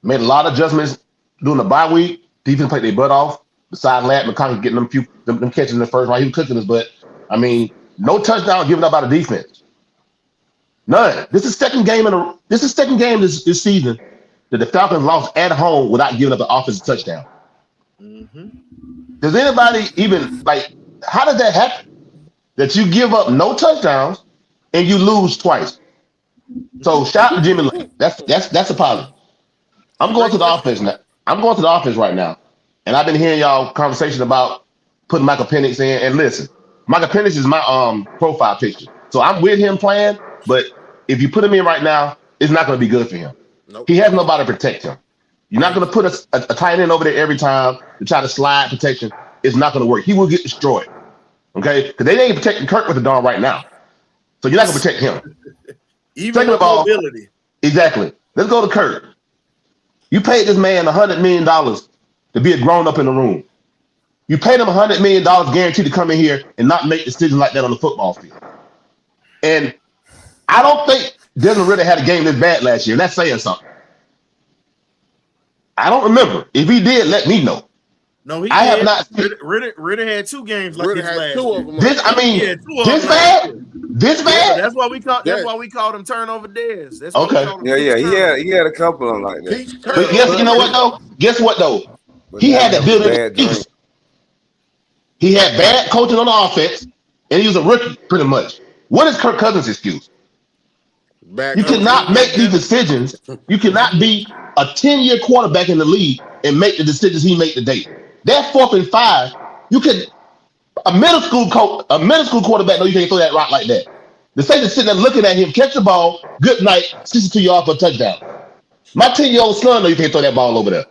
Speaker 10: Made a lot of adjustments during the bye week. Defense played their butt off. Besides that, McConkey getting them catches in the first round. He was cooking us, but I mean, no touchdown given up by the defense. None. This is second game this season that the Falcons lost at home without giving up an offensive touchdown.
Speaker 1: Mm-hmm.
Speaker 10: Does anybody even how does that happen? That you give up no touchdowns and you lose twice. So shout out to Jimmy Lake. That's a positive. I'm going to the offense now. I'm going to the offense right now. And I've been hearing y'all conversation about putting Michael Penix in. And listen, Michael Penix is my profile picture. So I'm with him playing, but if you put him in right now, it's not going to be good for him.
Speaker 3: Nope.
Speaker 10: He has nobody to protect him. You're not going to put a tight end over there every time to try to slide protection. It's not going to work. He will get destroyed. Okay? Because they ain't protecting Kirk with the darn right now. So you're not going to protect him.
Speaker 1: Even
Speaker 10: Second
Speaker 1: with
Speaker 10: of all,
Speaker 1: mobility.
Speaker 10: exactly. Let's go to Kirk. You paid this man $100 million to be a grown-up in the room. You paid him $100 million guaranteed to come in here and not make decisions like that on the football field. And I don't think Desmond Ritter had a game this bad last year. That's saying something. I don't remember. If he did, let me know.
Speaker 1: No, he
Speaker 10: I
Speaker 1: did.
Speaker 10: have not.
Speaker 1: Ritter had 2 games like
Speaker 3: Ritter
Speaker 1: this
Speaker 3: had
Speaker 1: last
Speaker 3: 2
Speaker 1: year.
Speaker 3: of them.
Speaker 10: This, I mean,
Speaker 1: Yeah, 2 of
Speaker 10: this
Speaker 1: them
Speaker 10: bad?
Speaker 1: last year.
Speaker 10: This
Speaker 1: Yeah,
Speaker 10: bad?
Speaker 1: that's why we called. That's
Speaker 3: Yes.
Speaker 1: why we called him turnover Dez. That's
Speaker 10: Okay.
Speaker 1: why we called him
Speaker 2: Yeah.
Speaker 1: turnover.
Speaker 2: He had a couple of them like that.
Speaker 3: Peach
Speaker 10: But
Speaker 3: turnover.
Speaker 10: yes, you know what though? Guess what though?
Speaker 2: But
Speaker 10: He
Speaker 2: that
Speaker 10: had that
Speaker 2: was a
Speaker 10: built in
Speaker 2: bad dream.
Speaker 10: excuse. He had bad coaching on the offense, and he was a rookie pretty much. What is Kirk Cousins' excuse?
Speaker 3: Back
Speaker 10: You
Speaker 3: coaching.
Speaker 10: cannot make these decisions. You cannot be a 10-year quarterback in the league and make the decisions he made today. That 4th and 5, you could a middle school quarterback know you can't throw that rock like that. The safety's sitting there looking at him, catch the ball, good night, 62 yards for a touchdown. My 10-year-old son know you can't throw that ball over there.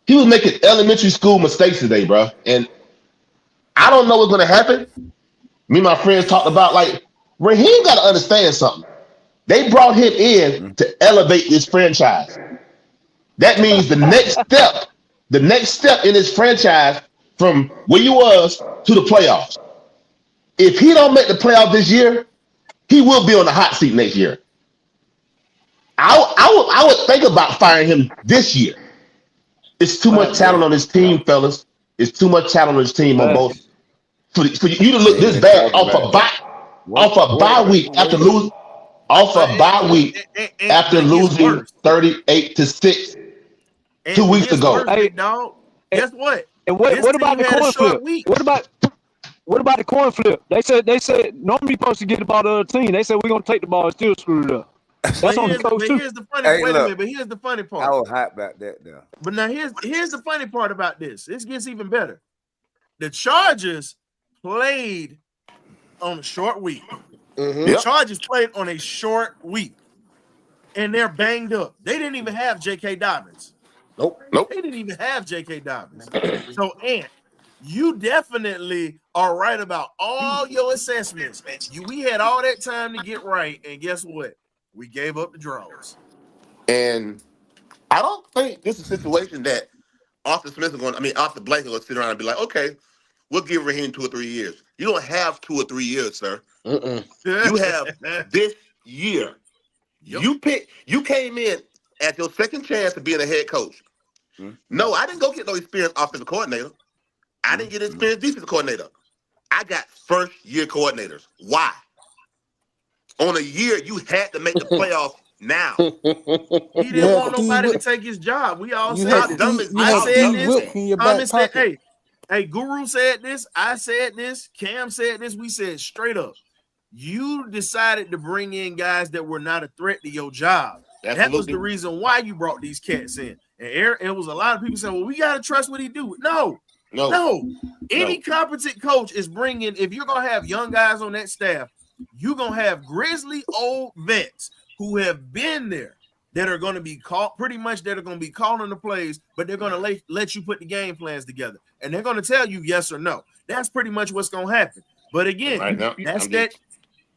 Speaker 10: He was making elementary school mistakes today, bro. And I don't know what's going to happen. Me and my friends talked about, Raheem got to understand something. They brought him in to elevate this franchise. That means the next step in this franchise from where you was to the playoffs. If he don't make the playoffs this year, he will be on the hot seat next year. I would think about firing him this year. It's too much talent on his team, fellas. It's too much talent on his team on both. For you to look this bad off a bye week after losing off a bye week after
Speaker 1: it gets
Speaker 10: losing
Speaker 1: worse.
Speaker 10: 38-6
Speaker 1: And
Speaker 10: 2
Speaker 1: it
Speaker 10: weeks
Speaker 1: gets
Speaker 10: ago.
Speaker 1: worse, big dog. Guess what?
Speaker 5: And
Speaker 1: This
Speaker 5: what about
Speaker 1: team
Speaker 5: the
Speaker 1: had a
Speaker 5: coin
Speaker 1: short
Speaker 5: flip?
Speaker 1: week.
Speaker 5: What about the coin flip? They said normally you're supposed to get the ball to the other team. They said we're gonna take the ball and still screw it up. That's on the coach too.
Speaker 1: Here's the funny.
Speaker 2: Hey,
Speaker 1: wait a
Speaker 2: look,
Speaker 1: minute, but here's the funny
Speaker 2: I
Speaker 1: part.
Speaker 2: was hyped about that though.
Speaker 1: But now here's the funny part about this. This gets even better. The Chargers played on a short week. The Chargers played on a short week, and they're banged up. They didn't even have J.K. Dobbins.
Speaker 3: Nope.
Speaker 1: They didn't even have J.K. Dobbins. So, Ant, you definitely are right about all your assessments. We had all that time to get right, and guess what? We gave up the draws.
Speaker 11: And I don't think this is a situation that Austin Blank is going to sit around and be like, okay, we'll give Raheem 2 or 3 years. You don't have 2 or 3 years, sir. You have this year. Yep. You came in at your second chance of being a head coach. No, I didn't go get no experienced offensive coordinator. I didn't get experienced defensive coordinator. I got first-year coordinators. Why? On a year, you had to make the playoffs now.
Speaker 1: He didn't want nobody to take his job. We all said this. I said this. Thomas said, hey, Guru said this. I said this. Cam said this. We said straight up. You decided to bring in guys that were not a threat to your job. Absolutely. That was the reason why you brought these cats in. And it was a lot of people saying, well, we got to trust what he do. No. Any competent coach is bringing, if you're going to have young guys on that staff, you're going to have grizzly old vets who have been there that are going to be called that are going to be calling the plays, but they're going to let you put the game plans together. And they're going to tell you yes or no. That's pretty much what's going to happen. But again,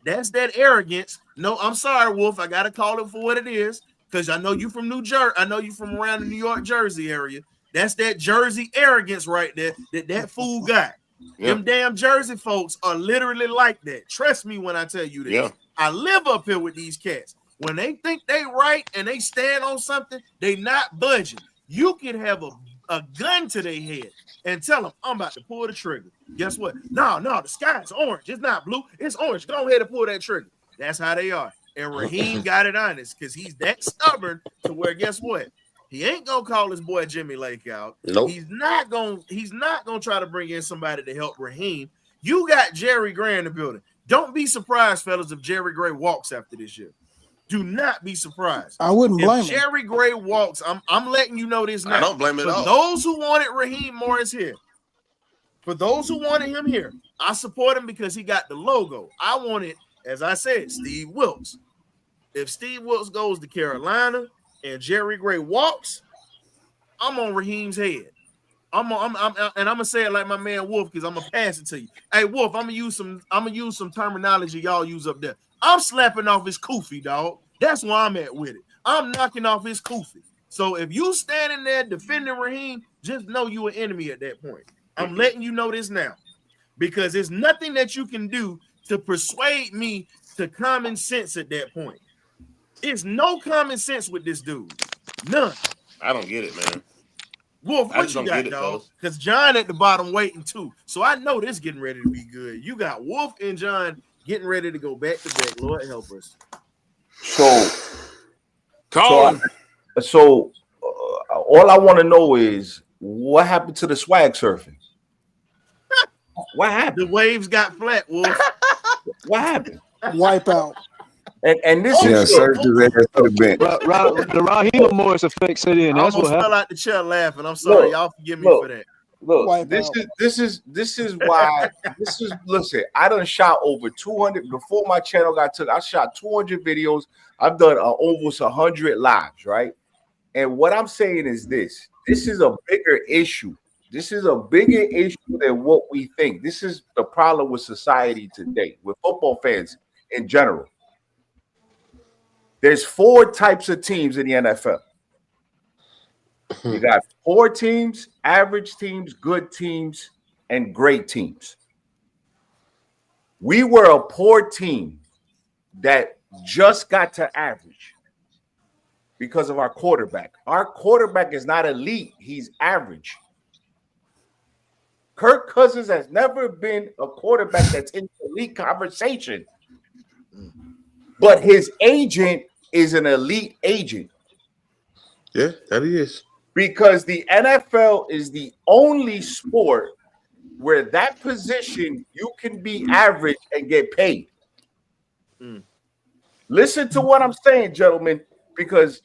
Speaker 1: that's that arrogance. No, I'm sorry, Wolf. I got to call it for what it is because I know you from New Jersey. I know you from around the New York, Jersey area. That's that Jersey arrogance right there that fool got. Them damn Jersey folks are literally like that. Trust me when I tell you this. I live up here with these cats. When they think they right and they stand on something, they not budging. You can have a gun to their head and tell them, I'm about to pull the trigger. Guess what? No, the sky's orange. It's not blue. It's orange. Go ahead and pull that trigger. That's how they are. And Raheem got it honest because he's that stubborn to where, guess what? He ain't gonna call his boy Jimmy Lake out.
Speaker 3: Nope.
Speaker 1: He's not gonna try to bring in somebody to help Raheem. You got Jerry Gray in the building. Don't be surprised, fellas, if Jerry Gray walks after this year. Do not be surprised.
Speaker 9: I wouldn't blame him.
Speaker 1: Jerry Gray walks. I'm letting you know this now.
Speaker 11: I don't blame it at all.
Speaker 1: For those who wanted Raheem Morris here, for those who wanted him here, I support him because he got the logo. I wanted, as I said, Steve Wilkes. If Steve Wilkes goes to Carolina and Jerry Gray walks, I'm on Raheem's head. I'm gonna say it like my man Wolf because I'm gonna pass it to you. Hey Wolf, I'm gonna use some terminology y'all use up there. I'm slapping off his kufi, dog. That's where I'm at with it. I'm knocking off his kufi. So if you standing there defending Raheem, just know you an enemy at that point. I'm letting you know this now because there's nothing that you can do to persuade me to common sense at that point. It's no common sense with this dude. None.
Speaker 11: I don't get it, man.
Speaker 1: Wolf, what you got, dog? Because John at the bottom waiting too. So I know this getting ready to be good. You got Wolf and John getting ready to go back to back. Lord help us.
Speaker 12: So all I want to know is what happened to the swag surfing? What happened?
Speaker 1: The waves got flat, Wolf.
Speaker 12: What happened?
Speaker 9: Wipe out.
Speaker 12: And this is
Speaker 5: the Raheem Morris effect set in. That's what happened.
Speaker 1: Fell out the chair laughing. I'm sorry, y'all forgive me for that.
Speaker 12: Look, this is why listen, I done shot over 200 before my channel got took. I shot 200 videos. I've done almost 100 lives, right? And what I'm saying is this is a bigger issue. This is a bigger issue than what we think. This is the problem with society today, with football fans in general. There's 4 types of teams in the NFL. You got 4 teams, average teams, good teams, and great teams. We were a poor team that just got to average because of our quarterback. Our quarterback is not elite. He's average. Kirk Cousins has never been a quarterback that's in the elite conversation. but his agent is an elite agent.
Speaker 3: Yeah, that he is.
Speaker 12: Because the NFL is the only sport where that position you can be average and get paid. Listen to what I'm saying, gentlemen, because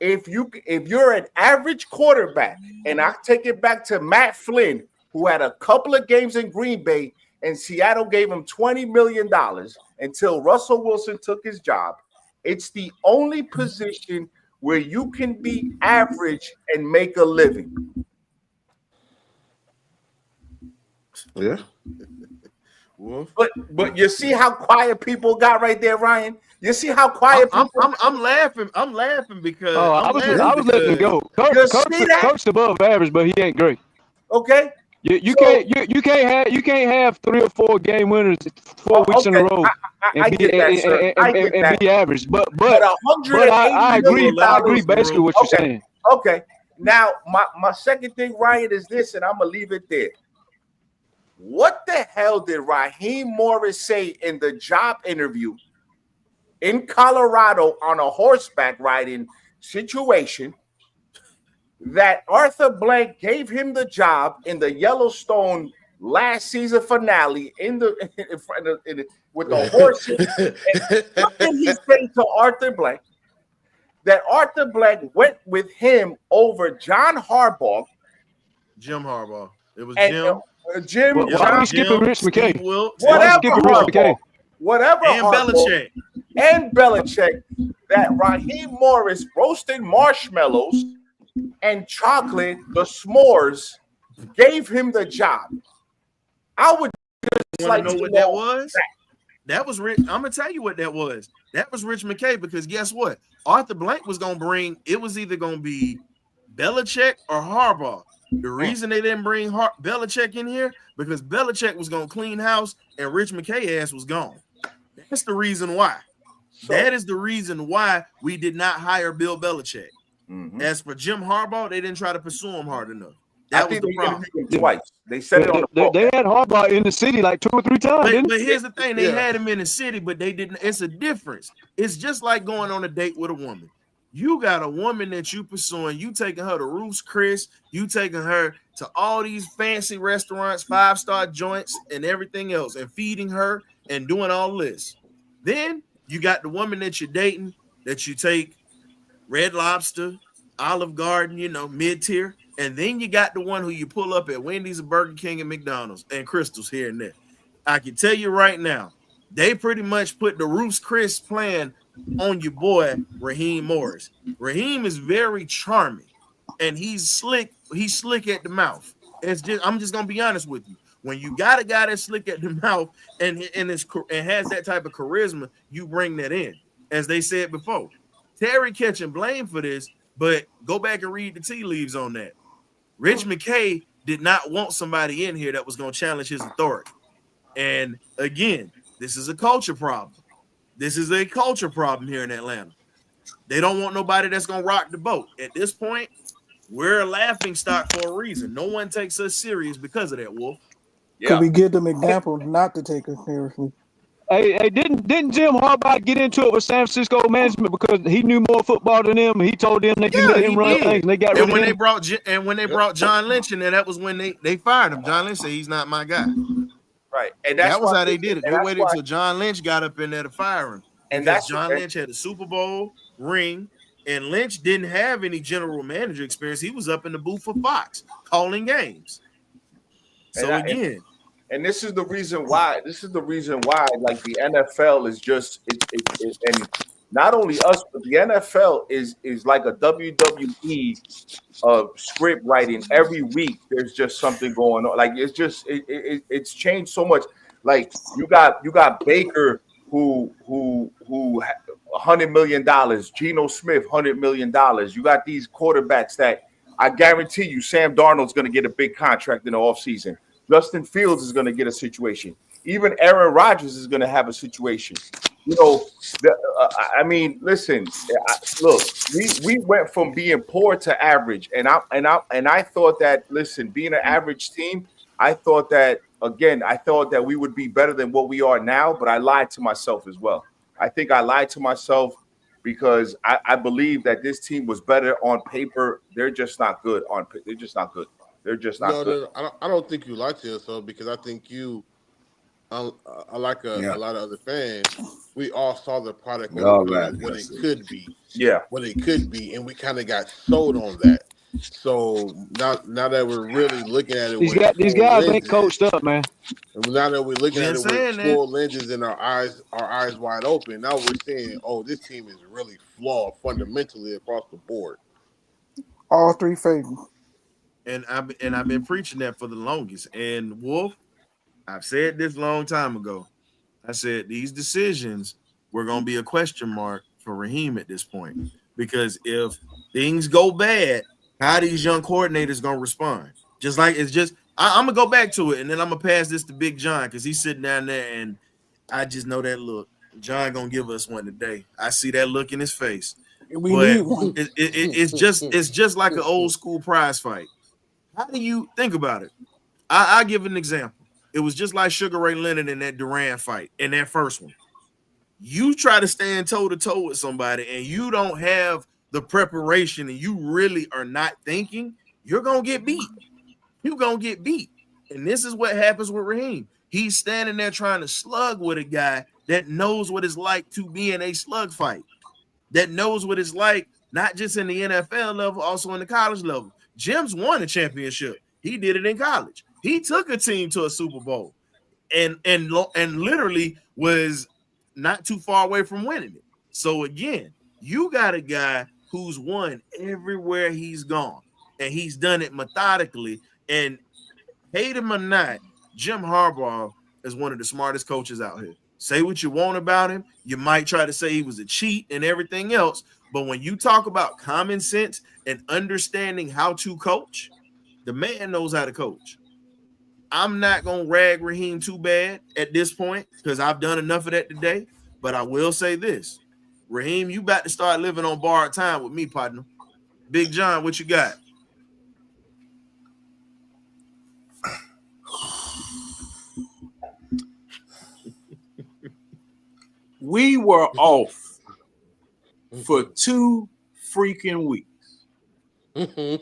Speaker 12: if you're an average quarterback, and I take it back to Matt Flynn, who had a couple of games in Green Bay, and Seattle gave him $20 million until Russell Wilson took his job. It's the only position where you can be average and make a living.
Speaker 3: Yeah.
Speaker 12: But you see how quiet people got right there, Ryan? You see how quiet
Speaker 1: I'm laughing. I'm laughing because
Speaker 5: I was letting him go. Kirk's above average, but he ain't great.
Speaker 12: Okay.
Speaker 5: You can't have 3 or 4 game winners 4 weeks in a row and be average. But I agree basically what you're saying.
Speaker 12: Okay. Now my second thing, Ryan, is this, and I'm gonna leave it there. What the hell did Raheem Morris say in the job interview in Colorado on a horseback riding situation that Arthur Blank gave him the job in the Yellowstone last season finale with the horses? What did he say to Arthur Blank? That Arthur Blank went with him over John Harbaugh.
Speaker 1: Jim Harbaugh. It was
Speaker 12: Jim.
Speaker 5: Why are we skipping Rich McKay?
Speaker 12: Whatever.
Speaker 1: And Belichick.
Speaker 12: And Belichick. That Raheem Morris roasted marshmallows and chocolate, the s'mores, gave him the job. I would just like to know
Speaker 1: what that was. That was Rich. I'm gonna tell you what that was. That was Rich McKay, because guess what? Arthur Blank was gonna bring. It was either gonna be Belichick or Harbaugh. The reason they didn't bring Belichick in here, because Belichick was gonna clean house and Rich McKay ass was gone. That's the reason why. That is the reason why we did not hire Bill Belichick. As for Jim Harbaugh, they didn't try to pursue him hard enough. That was the problem.
Speaker 12: Twice. They said it on the
Speaker 5: they had Harbaugh in the city like 2 or 3 times.
Speaker 1: But here's the thing: they had him in the city, but they didn't. It's a difference. It's just like going on a date with a woman. You got a woman that you pursuing. You taking her to Ruth's Chris. You taking her to all these fancy restaurants, 5-star joints, and everything else, and feeding her and doing all this. Then you got the woman that you're dating that you take Red Lobster, Olive Garden, mid-tier. And then you got the one who you pull up at Wendy's and Burger King and McDonald's and Crystals here and there. I can tell you right now, they pretty much put the Ruth's Chris plan on your boy, Raheem Morris. Raheem is very charming, and he's slick. He's slick at the mouth. I'm just gonna be honest with you. When you got a guy that's slick at the mouth and has that type of charisma, you bring that in. As they said before, Terry catching blame for this, but go back and read the tea leaves on that. Rich McKay did not want somebody in here that was going to challenge his authority. And again, this is a culture problem. This is a culture problem here in Atlanta. They don't want nobody that's going to rock the boat. At this point, we're a laughing stock for a reason. No one takes us serious because of that, Wolf.
Speaker 9: Could we give them examples not to take us seriously?
Speaker 5: Hey, didn't Jim Harbaugh get into it with San Francisco management because he knew more football than them? He told them they could let him run things, and they got rid of him.
Speaker 1: When they brought John Lynch in there, that was when they fired him. John Lynch said he's not my guy.
Speaker 12: Right, and
Speaker 1: that was how they did it. They waited until John Lynch got up in there to fire him. And that's John Lynch had a Super Bowl ring, and Lynch didn't have any general manager experience. He was up in the booth for Fox calling games. So again.
Speaker 12: And this is the reason why. Like the NFL is just and not only us, but the NFL is like a WWE script writing. Every week there's just something going on. Like it's changed so much. Like you got Baker who $100 million, Geno Smith $100 million. You got these quarterbacks that I guarantee you Sam Darnold's going to get a big contract in the offseason. Justin Fields is going to get a situation. Even Aaron Rodgers is going to have a situation. I mean, listen. Look, we went from being poor to average, and I thought that. Listen, being an average team, I thought that we would be better than what we are now. But I lied to myself as well. I think I lied to myself because I believe that this team was better on paper. They're just not good on paper. They're just not good. They're just not good.
Speaker 3: No, I don't think you lied to yourself because I think you, like a lot of other fans, we all saw the product what it could be.
Speaker 12: Yeah,
Speaker 3: what it could be, and we kind of got sold on that. So now that we're really looking at it,
Speaker 5: these guys ain't coached up, man.
Speaker 3: And now that we're looking at it with full lenses and our eyes wide open, now we're seeing, oh, this team is really flawed fundamentally across the board.
Speaker 9: All three fading.
Speaker 1: And I've been preaching that for the longest. And Wolf, I've said this a long time ago. I said these decisions were going to be a question mark for Raheem at this point, because if things go bad, how are these young coordinators going to respond? Just like it's just, I'm going to go back to it, and then I'm going to pass this to Big John because he's sitting down there, and I just know that look. John going to give us one today. I see that look in his face.
Speaker 9: We need one.
Speaker 1: It's just like an old school prize fight. How do you think about it? I'll give an example. It was just like Sugar Ray Leonard in that Durant fight, in that first one. You try to stand toe-to-toe with somebody and you don't have the preparation and you really are not thinking, you're going to get beat. You're going to get beat. And this is what happens with Raheem. He's standing there trying to slug with a guy that knows what it's like to be in a slug fight, that knows what it's like, not just in the NFL level, also in the college level. Jim's won a championship. He did it in college. He took a team to a Super Bowl and literally was not too far away from winning it. So again, you got a guy who's won everywhere he's gone, and he's done it methodically. And hate him or not, Jim Harbaugh is one of the smartest coaches out here. Say what you want about him. You might try to say he was a cheat and everything else, but when you talk about common sense and understanding how to coach, the man knows how to coach. I'm not going to rag Raheem too bad at this point because I've done enough of that today, but I will say this. Raheem, you about to start living on borrowed time with me, partner. Big John, what you got?
Speaker 13: We were off for 2 freaking weeks.
Speaker 1: Here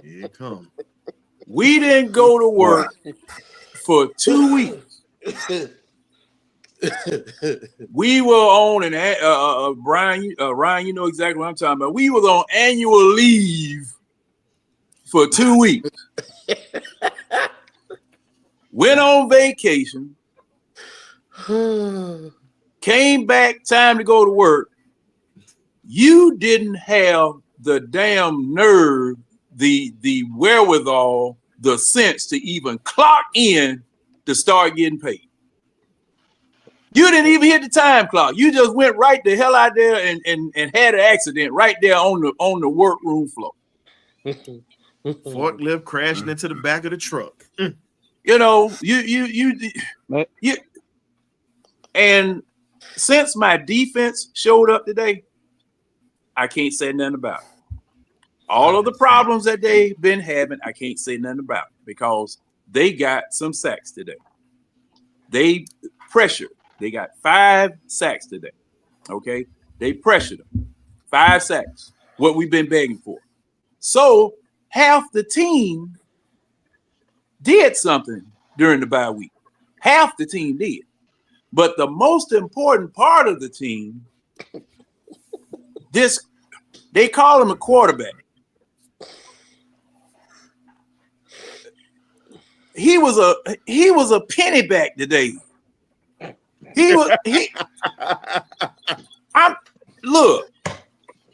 Speaker 1: it comes.
Speaker 13: We didn't go to work for 2 weeks. We were on Ryan, you know exactly what I'm talking about. We was on annual leave for 2 weeks. Went on vacation. Came back, time to go to work. You didn't have the damn nerve, the wherewithal, the sense to even clock in to start getting paid. You didn't even hit the time clock. You just went right the hell out there and had an accident right there on the workroom floor.
Speaker 1: Forklift crashing into the back of the truck.
Speaker 13: You know, you and since my defense showed up today, I can't say nothing about it. All of the problems that they've been having, I can't say nothing about it because they got some sacks today. They pressured. They got 5 sacks today. Okay. They pressured them. 5 sacks. What we've been begging for. So half the team did something during the bye week. Half the team did. But the most important part of the team, they call him a quarterback. He was a penny back today. Look,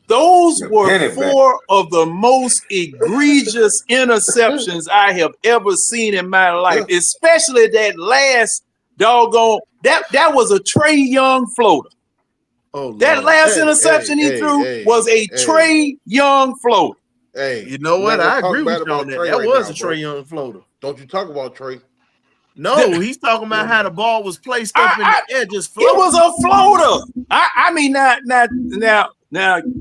Speaker 13: those were 4 of the most egregious interceptions I have ever seen in my life, especially that last doggone, that was a Trey Young floater.
Speaker 1: Oh,
Speaker 13: that last interception he threw was a Trey Young floater.
Speaker 3: Hey,
Speaker 1: you know what? I agree with you on that. That was a Trey Young floater.
Speaker 3: Don't you talk about Trey.
Speaker 1: No, he's talking about how the ball was placed up in the air, just floating.
Speaker 13: It was a floater. I mean, now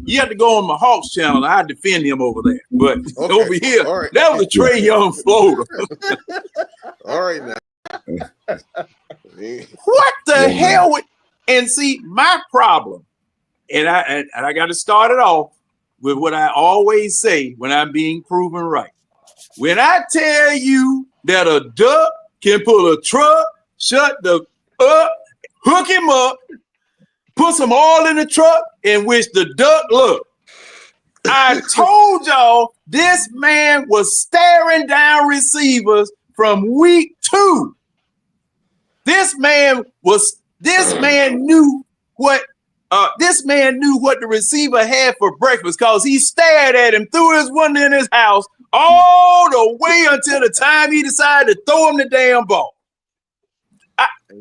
Speaker 13: you have to go on my Hawks channel. I defend him over there, but over here, that was a Trey Young floater.
Speaker 3: All right, now.
Speaker 13: What the hell would? And see, my problem, and I got to start it off with what I always say when I'm being proven right. When I tell you that a duck can pull a truck, shut the up, hook him up, put some oil in the truck, in which the duck look. I told y'all this man was staring down receivers from week 2. This man knew what the receiver had for breakfast because he stared at him through his window in his house all the way until the time he decided to throw him the damn ball.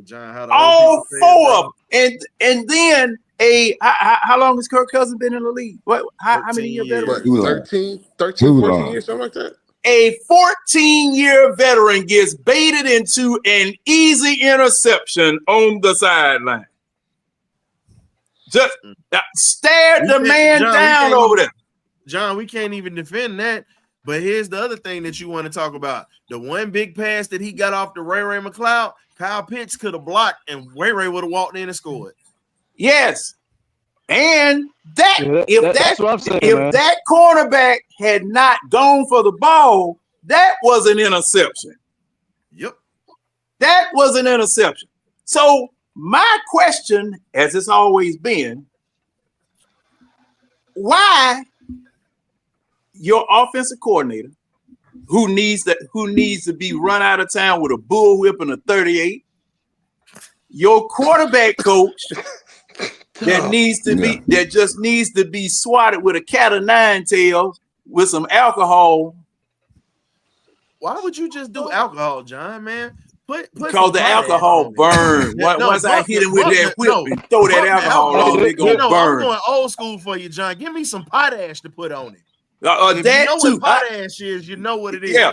Speaker 1: John,
Speaker 13: All 4 of them. And then how long has Kirk Cousins been in the league? How many years veteran?
Speaker 3: 13, 14 years, something like that.
Speaker 13: A 14-year veteran gets baited into an easy interception on the sideline. Just stared the man down over there.
Speaker 1: John, we can't even defend that. But here's the other thing that you want to talk about. The one big pass that he got off to Ray McLeod, Kyle Pitts could have blocked, and Ray would have walked in and scored.
Speaker 13: Yes. And
Speaker 5: that's what I'm saying, man.
Speaker 13: That cornerback had not gone for the ball, that was an interception.
Speaker 1: Yep.
Speaker 13: That was an interception. So my question, as it's always been, why your offensive coordinator, who needs to be run out of town with a bullwhip and a 38, your quarterback coach that just needs to be swatted with a cat of nine tails with some alcohol.
Speaker 1: Why would you just do alcohol, John, man?
Speaker 13: Because the alcohol burn. Once I hit him with that whip and throw that alcohol on, it gonna burn.
Speaker 1: I'm going old school for you, John. Give me some potash to put on it. If
Speaker 13: that
Speaker 1: you know
Speaker 13: too.
Speaker 1: what potash is, you know what it is.
Speaker 13: Yeah.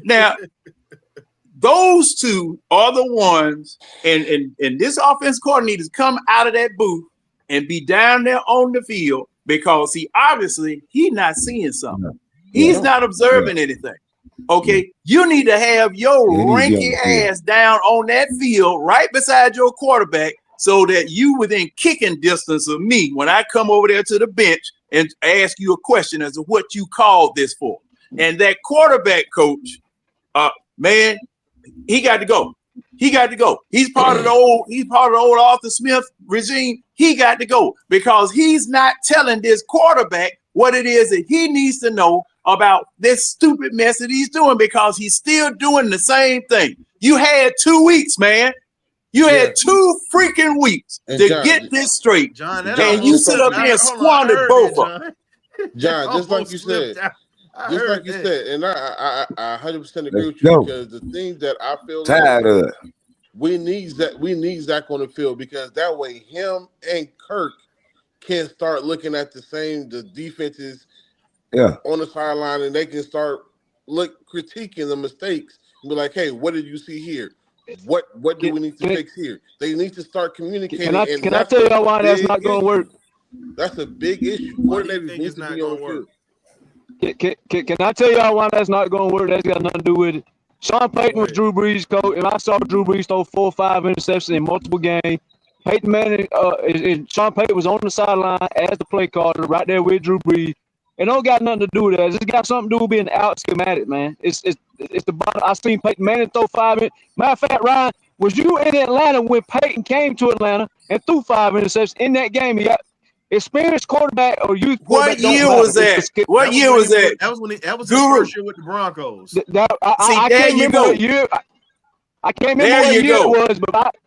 Speaker 13: Now, those two are the ones, and this offense coordinator's come out of that booth and be down there on the field because he's not seeing something. He's not observing anything. Okay, you need to have your ranky ass down on that field right beside your quarterback so that you within kicking distance of me when I come over there to the bench and ask you a question as to what you called this for. And that quarterback coach, man, he got to go. He got to go. He's part of the old Arthur Smith regime. He got to go because he's not telling this quarterback what it is that he needs to know about this stupid mess that he's doing because he's still doing the same thing. You had 2 weeks, man. You had 2 freaking weeks to get this straight.
Speaker 1: John,
Speaker 13: and you sit up here and squandered both of them.
Speaker 3: John, just like you said. Just like you said, and I 100% agree with you because the things that I feel like we need Zach on the field because that way him and Kirk can start looking at the defenses on the sideline and they can start critiquing the mistakes and be like, hey, what did you see here? What do we need to fix here? They need to start communicating.
Speaker 5: Can I tell y'all why that's not going to work?
Speaker 3: That's a big issue. Coordinators need to be on the field.
Speaker 5: Can I tell y'all why that's not going to work? That's got nothing to do with it. Sean Payton was Drew Brees' coach, and I saw Drew Brees throw 4 or 5 interceptions in multiple games. Peyton Manning, and Sean Payton was on the sideline as the play caller right there with Drew Brees. It don't got nothing to do with that. It's got something to do with being out schematic, man. It's the bottom. I seen Peyton Manning throw 5. Matter of fact, Ryan, was you in Atlanta when Peyton came to Atlanta and threw 5 interceptions in that game? He got experienced quarterback or youth quarterback.
Speaker 13: What year was that? What year was that?
Speaker 1: That was his first year with the Broncos.
Speaker 5: I can't remember what year. I can't remember what year it was,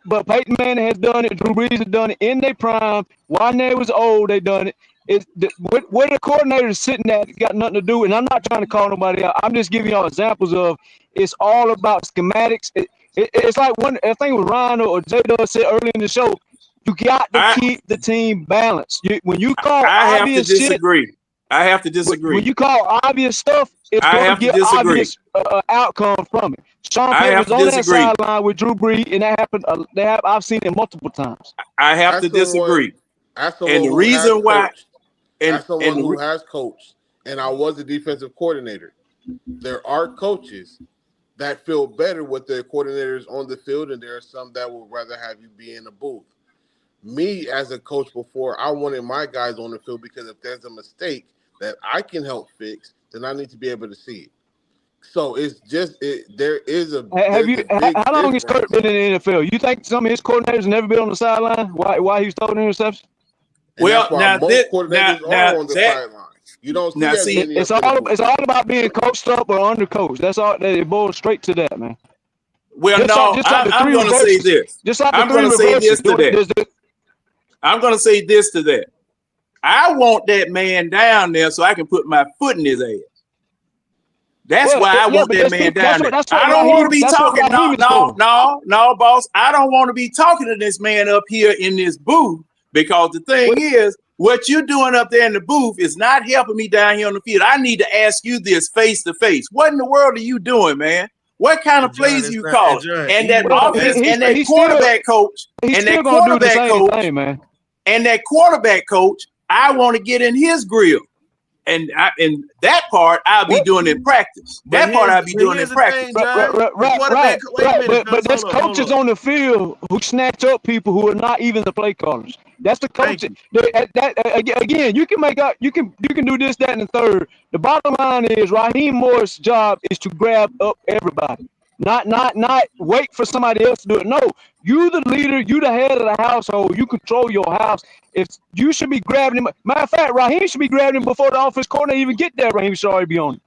Speaker 5: but Peyton Manning has done it. Drew Brees has done it in their prime. While they was old, they done it. Where the coordinator is sitting at got nothing to do, and I'm not trying to call nobody out. I'm just giving y'all examples of it's all about schematics. It's like I think it was Ryan or Jay Doug said earlier in the show, you got to keep the team balanced. When you call obvious shit,
Speaker 13: I have to disagree.
Speaker 5: When you call obvious stuff, it's going to get obvious outcome from it. Sean Payton was on that sideline with Drew Brees, and that happened. I've seen it multiple times.
Speaker 13: I have to disagree.
Speaker 3: And the reason why, as someone who has coached, and I was a defensive coordinator, there are coaches that feel better with their coordinators on the field, and there are some that would rather have you be in the booth. Me, as a coach before, I wanted my guys on the field because if there's a mistake that I can help fix, then I need to be able to see it. So it's just there is a
Speaker 5: How long has Kurt been in the NFL? You think some of his coordinators never been on the sideline? Why he was throwing interceptions?
Speaker 3: Well, now most coordinators are on the sideline. You don't see that many.
Speaker 5: It's all about being coached up or undercoached. That's all. It boils straight to that, man.
Speaker 13: Well, I'm going to say this. I'm going to say this to that. I'm going to say this to that. I want that man down there so I can put my foot in his ass. That's why I want that man down there. I don't want to be talking. No, boss. I don't want to be talking to this man up here in this booth, because the thing is, what you're doing up there in the booth is not helping me down here on the field. I need to ask you this face to face. What in the world are you doing, man? What kind of plays are you calling? And that offense and that quarterback coach and that quarterback coach and that quarterback coach, I want to get in his grill. And that part I'll be doing in practice. That part I'll be doing in practice.
Speaker 5: Right. But there's coaches on the field who snatch up people who are not even the play callers. That's the coaching. Again, you can make up. You can do this, that, and the third. The bottom line is Raheem Morris' job is to grab up everybody. Not wait for somebody else to do it. No, you the leader, you the head of the household, you control your house. If you should be grabbing him, matter of fact, Raheem should be grabbing him before the offense coordinator even get there. Raheem should already be on it.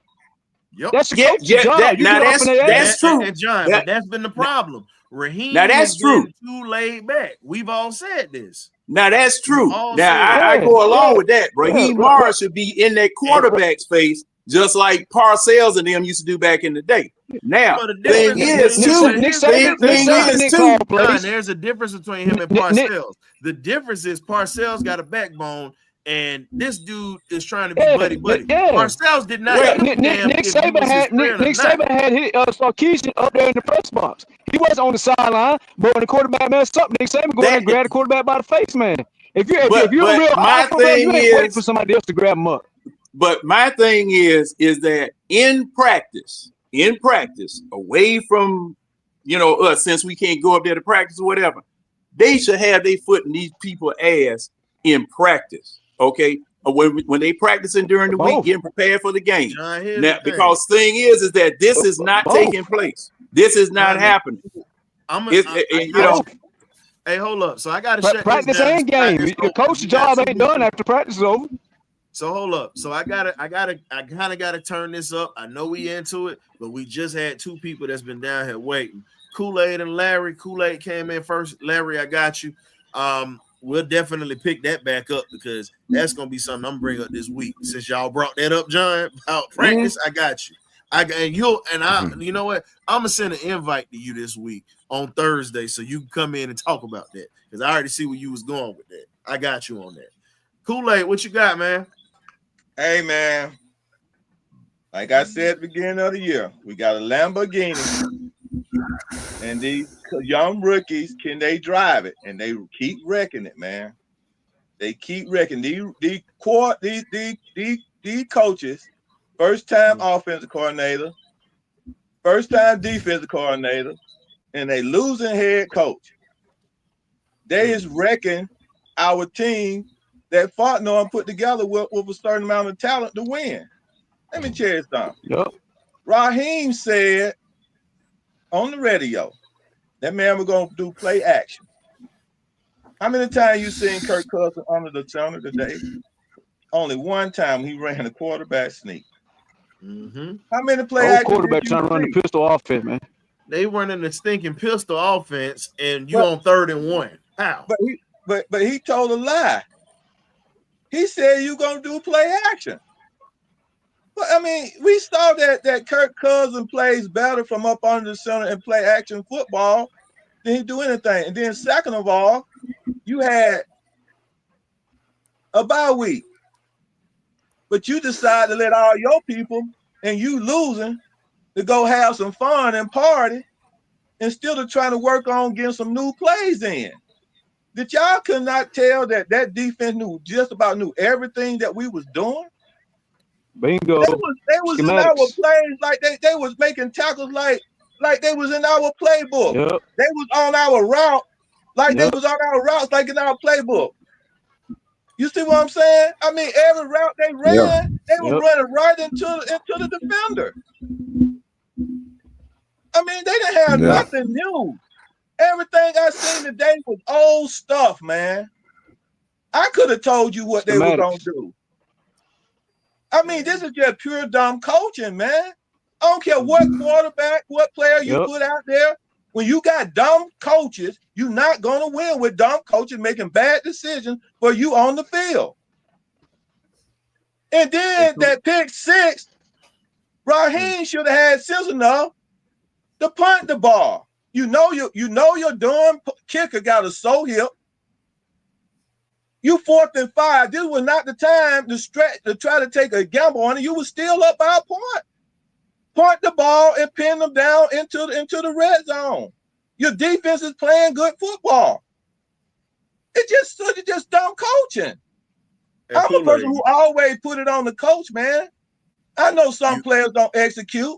Speaker 1: Yep.
Speaker 5: That's the coach's job.
Speaker 13: That's true.
Speaker 1: And John, but that's been the problem. Raheem
Speaker 13: that's true.
Speaker 1: Too laid back. We've all said this.
Speaker 13: Now that's true. Now I go along with that. Raheem Morris should be in that quarterback's face, just like Parcells and them used to do back in the day. Now, thing is too,
Speaker 1: there's a difference between him and Parcells. The difference is Parcells got a backbone, and this dude is trying to be buddy. Parcells did not.
Speaker 5: Nick Saban had his Sarkisian up there in the press box. He wasn't on the sideline, but when the quarterback messed up, Nick Saban go and grab the quarterback by the face, man. If you're a real alpha, man, you ain't waiting for somebody else to grab him up.
Speaker 13: But my thing is that in practice, away from us, since we can't go up there to practice or whatever, they should have their foot in these people's ass in practice. Okay, when they practicing during the week, getting prepared for the game. Now, because thing is that this is not taking place. This is not happening.
Speaker 1: Hey, hold up. So I got to shut
Speaker 5: practice and game. Your coach's job ain't done after practice is over.
Speaker 1: So hold up. So I kind of gotta turn this up. I know we into it, but we just had two people that's been down here waiting. Kool-Aid and Larry. Kool-Aid came in first. Larry, I got you. We'll definitely pick that back up because that's gonna be something I'm bringing up this week. Since y'all brought that up, John, about practice, I got you. You know what? I'm gonna send an invite to you this week on Thursday so you can come in and talk about that because I already see where you was going with that. I got you on that. Kool-Aid, what you got, man?
Speaker 7: Hey, man, like I said at the beginning of the year, we got a Lamborghini, and these young rookies, can they drive it? And they keep wrecking it, man. They keep wrecking. These coaches, first-time offensive coordinator, first-time defensive coordinator, and they losing head coach. They is wrecking our team that Fortnum put together with a certain amount of talent to win. Let me tell you something.
Speaker 5: Yep.
Speaker 7: Raheem said on the radio, that man was going to do play action. How many times you seen Kirk Cousins under the center today? Only one time he ran a quarterback sneak.
Speaker 1: Mm-hmm.
Speaker 7: How many play action?
Speaker 5: Quarterback trying to run the pistol offense, man.
Speaker 1: They running the stinking pistol offense, and you on 3rd and 1. How?
Speaker 7: But he told a lie. He said you're gonna do play action. But I mean, we saw that Kirk Cousins plays better from up under the center and play action football than he do anything. And then second of all, you had a bye week, but you decide to let all your people and you losing to go have some fun and party instead of trying to work on getting some new plays in. That y'all could not tell that defense knew everything that we was doing?
Speaker 5: Bingo.
Speaker 7: They was in our plays like they was making tackles like
Speaker 12: like they was in our playbook.
Speaker 5: Yep.
Speaker 12: They was on our route like they
Speaker 5: Yep.
Speaker 12: was on our routes like in our playbook. You see what I'm saying? I mean, every route they ran, they were
Speaker 5: Yep.
Speaker 12: running right into the defender. I mean, they didn't have nothing new. Everything I seen today was old stuff, man. I could have told you what they were gonna do. I mean, this is just pure dumb coaching, man. I don't care what quarterback, what player you
Speaker 5: Yep.
Speaker 12: put out there. When you got dumb coaches, you're not gonna win with dumb coaches making bad decisions for you on the field. And then that pick six, Raheem should have had sense enough to punt the ball. You know your darn kicker got a sore hip. You 4th and 5. This was not the time to try to take a gamble on it. You were still up by a point. Punt the ball and pin them down into the red zone. Your defense is playing good football. It's just dumb coaching. I'm a person who always put it on the coach, man. I know some players don't execute.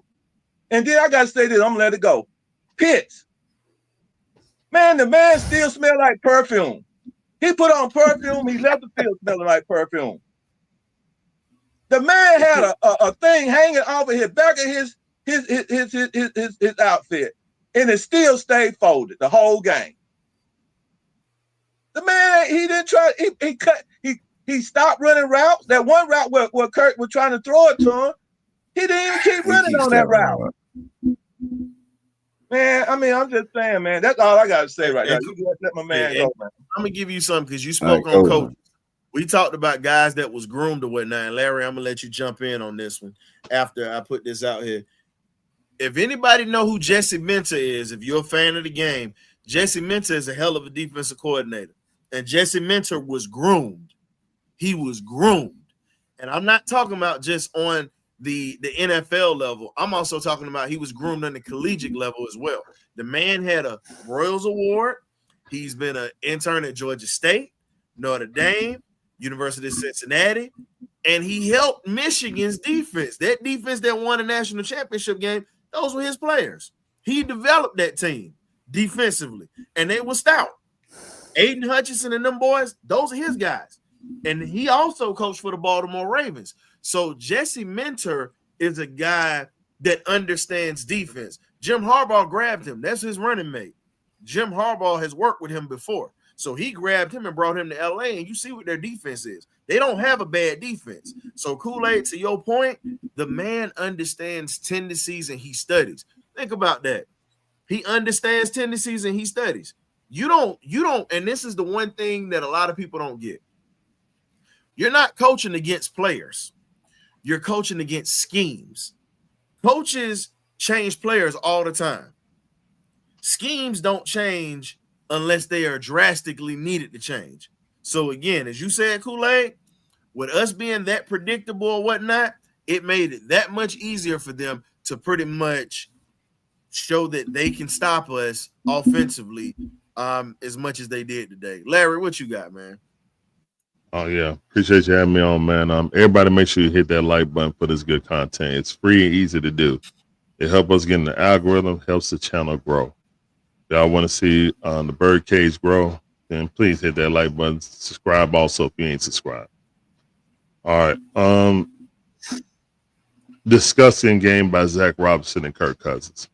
Speaker 12: And then I got to say this, I'm going to let it go. Pitts. Man, the man still smell like perfume. He put on perfume. He left the field smelling like perfume. The man had a thing hanging off of his back of his outfit, and it still stayed folded the whole game. The man, he didn't try. He stopped running routes. That one route where Kirk was trying to throw it to him, he didn't even keep running on that route. Man, I mean, I'm just saying, man. That's all I got to say right now. You let my man go, man.
Speaker 1: I'm gonna give you something because you spoke on coaches. We talked about guys that was groomed or whatnot. And Larry, I'm gonna let you jump in on this one after I put this out here. If anybody know who Jesse Minter is, if you're a fan of the game, Jesse Minter is a hell of a defensive coordinator. And Jesse Minter was groomed. He was groomed. And I'm not talking about just on the NFL level. I'm also talking about he was groomed on the collegiate level as well. The man had a Royals Award. He's been an intern at Georgia State, Notre Dame, University of Cincinnati, and he helped Michigan's defense. That defense that won a national championship game, those were his players. He developed that team defensively, and they were stout. Aiden Hutchinson and them boys, those are his guys. And he also coached for the Baltimore Ravens. So Jesse Minter is a guy that understands defense. Jim Harbaugh grabbed him. That's his running mate. Jim Harbaugh has worked with him before. So he grabbed him and brought him to LA, and you see what their defense is. They don't have a bad defense. So Kool-Aid, to your point, the man understands tendencies and he studies. Think about that. He understands tendencies and he studies. You don't, and this is the one thing that a lot of people don't get. You're not coaching against players. You're coaching against schemes. Coaches change players all the time. Schemes don't change unless they are drastically needed to change. So again, as you said, Kool-Aid, with us being that predictable or whatnot, it made it that much easier for them to pretty much show that they can stop us offensively as much as they did today. Larry, what you got, man?
Speaker 14: Oh, yeah. Appreciate you having me on, man. Everybody make sure you hit that like button for this good content. It's free and easy to do. It helps us get in the algorithm, helps the channel grow. If y'all want to see the BirdCage grow, then please hit that like button. Subscribe also if you ain't subscribed. All right. Disgusting game by Zach Robinson and Kirk Cousins.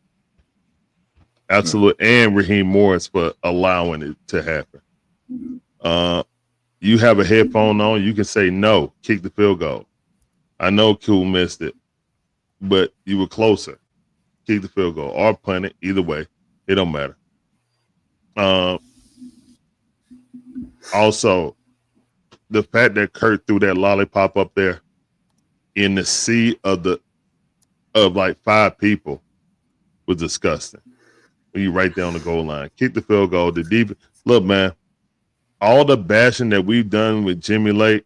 Speaker 14: Absolutely. And Raheem Morris for allowing it to happen. You have a headphone on, you can say no, kick the field goal. I know Cool missed it, but you were closer. Kick the field goal or punt it. Either way, it don't matter. Also, the fact that Kurt threw that lollipop up there in the sea of like 5 people was disgusting. When you right there on the goal line, kick the field goal. The deep look, man. All the bashing that we've done with Jimmy Lake,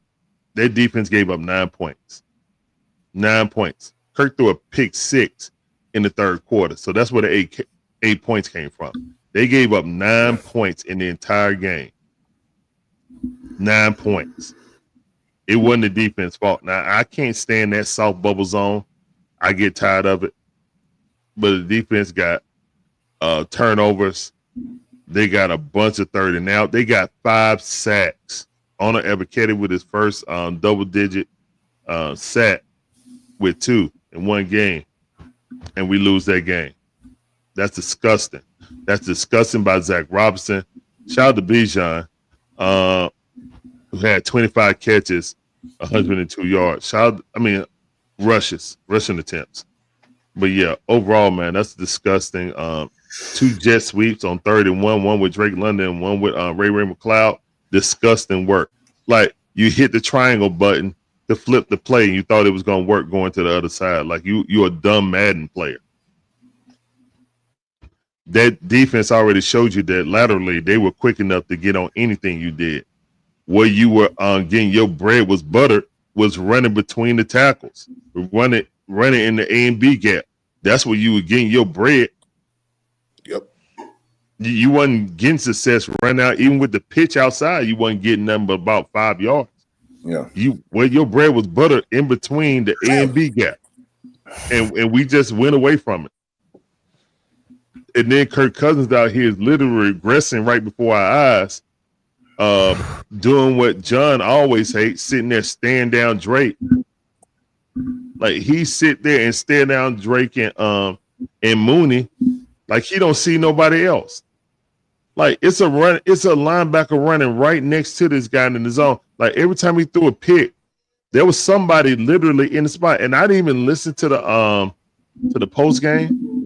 Speaker 14: their defense gave up 9 points. 9 points. Kirk threw a pick 6 in the third quarter. So that's where the 8 points came from. They gave up 9 points in the entire game. 9 points. It wasn't the defense fault. Now, I can't stand that soft bubble zone. I get tired of it. But the defense got turnovers. They got a bunch of third and out. They got 5 sacks. Honor Ebiketie with his first double-digit sack with 2 in one game, and we lose that game. That's disgusting. That's disgusting by Zach Robinson. Shout out to Bijan, who had 25 catches, 102 yards. Rushing attempts. But yeah, overall, man, that's disgusting. 2 jet sweeps on 3rd and 1, one with Drake London and one with Ray McLeod. Disgusting work. Like you hit the triangle button to flip the play and you thought it was going to work going to the other side. Like you're a dumb Madden player. That defense already showed you that laterally they were quick enough to get on anything you did. Where you were getting your bread was buttered was running between the tackles, running in the A and B gap. That's where you were getting your bread.
Speaker 3: Yep.
Speaker 14: You wasn't getting success running out, even with the pitch outside. You wasn't getting nothing but about 5 yards.
Speaker 2: Yeah.
Speaker 14: Where your bread was buttered in between the A and B gap, and we just went away from it. And then Kirk Cousins out here is literally regressing right before our eyes, doing what John always hates, sitting there staring down Drake. Like he sit there and stare down Drake and Mooney, like he don't see nobody else. Like it's a linebacker running right next to this guy in the zone. Like every time he threw a pick, there was somebody literally in the spot. And I didn't even listen to the post game.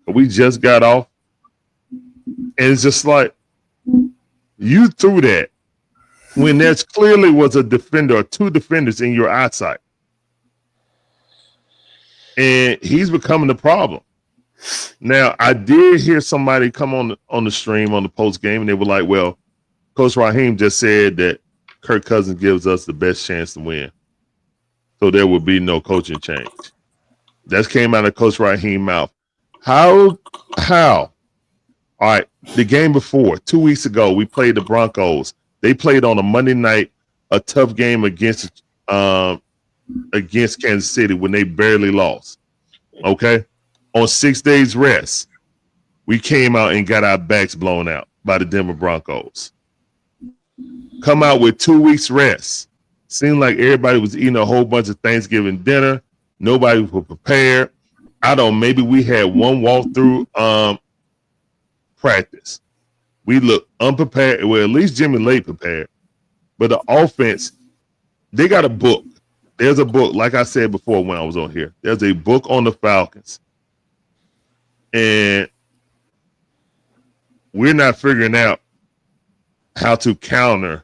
Speaker 14: We just got off, and it's just like you threw that when there's clearly was a defender or 2 defenders in your eyesight, and he's becoming the problem. Now, I did hear somebody come on the stream on the post game, and they were like, "Well, Coach Raheem just said that Kirk Cousins gives us the best chance to win, so there will be no coaching change." That came out of Coach Raheem's mouth. How? All right, the game before, 2 weeks ago, we played the Broncos. They played on a Monday night, a tough game against Kansas City when they barely lost. Okay? On 6 days rest, we came out and got our backs blown out by the Denver Broncos. Come out with 2 weeks rest. Seemed like everybody was eating a whole bunch of Thanksgiving dinner. Nobody was prepared. Maybe we had one walkthrough practice. We looked unprepared. Well, at least Jimmy Lake prepared. But the offense, they got a book. There's a book, like I said before when I was on here. There's a book on the Falcons. And we're not figuring out how to counter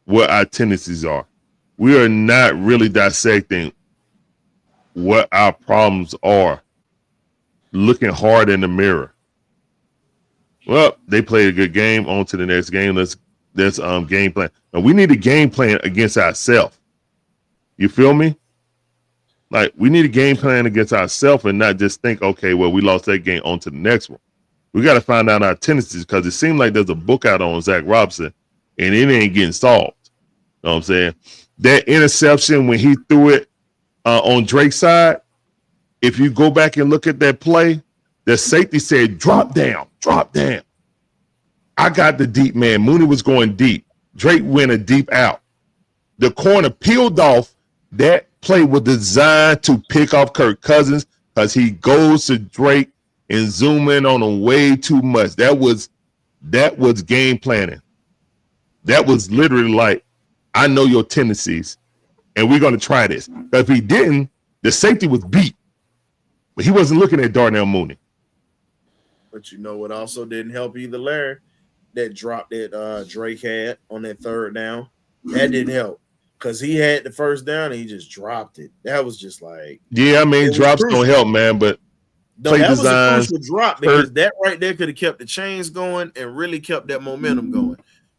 Speaker 14: what our tendencies are. We are not really dissecting what our problems are, looking hard in the mirror. Well, they played a good game. On to the next game. Let's game plan. Now we need a game plan against ourselves. You feel me? Like we need a game plan against ourselves and not just think, okay, well, we lost that game, on to the next one. We got to find out our tendencies because it seems like there's a book out on Zach Robinson and it ain't getting solved. You know what I'm saying? That interception when he threw it on Drake's side, if you go back and look at that play, the safety said, drop down. I got the deep man. Mooney was going deep. Drake went a deep out. The corner peeled off. That play was designed to pick off Kirk Cousins because he goes to Drake and zoom in on him way too much. That was game planning. That was literally like, I know your tendencies, and we're going to try this. But if he didn't, the safety was beat. But he wasn't looking at Darnell Mooney.
Speaker 1: But you know what also didn't help either, Larry? That drop that Drake had on that 3rd down. That didn't help. Because he had the 1st down and he just dropped it. That was just like... Yeah, I mean, drops don't help, man, but play
Speaker 12: that
Speaker 1: designs, was a crucial drop because that right there could have kept the chains going and really kept that momentum going.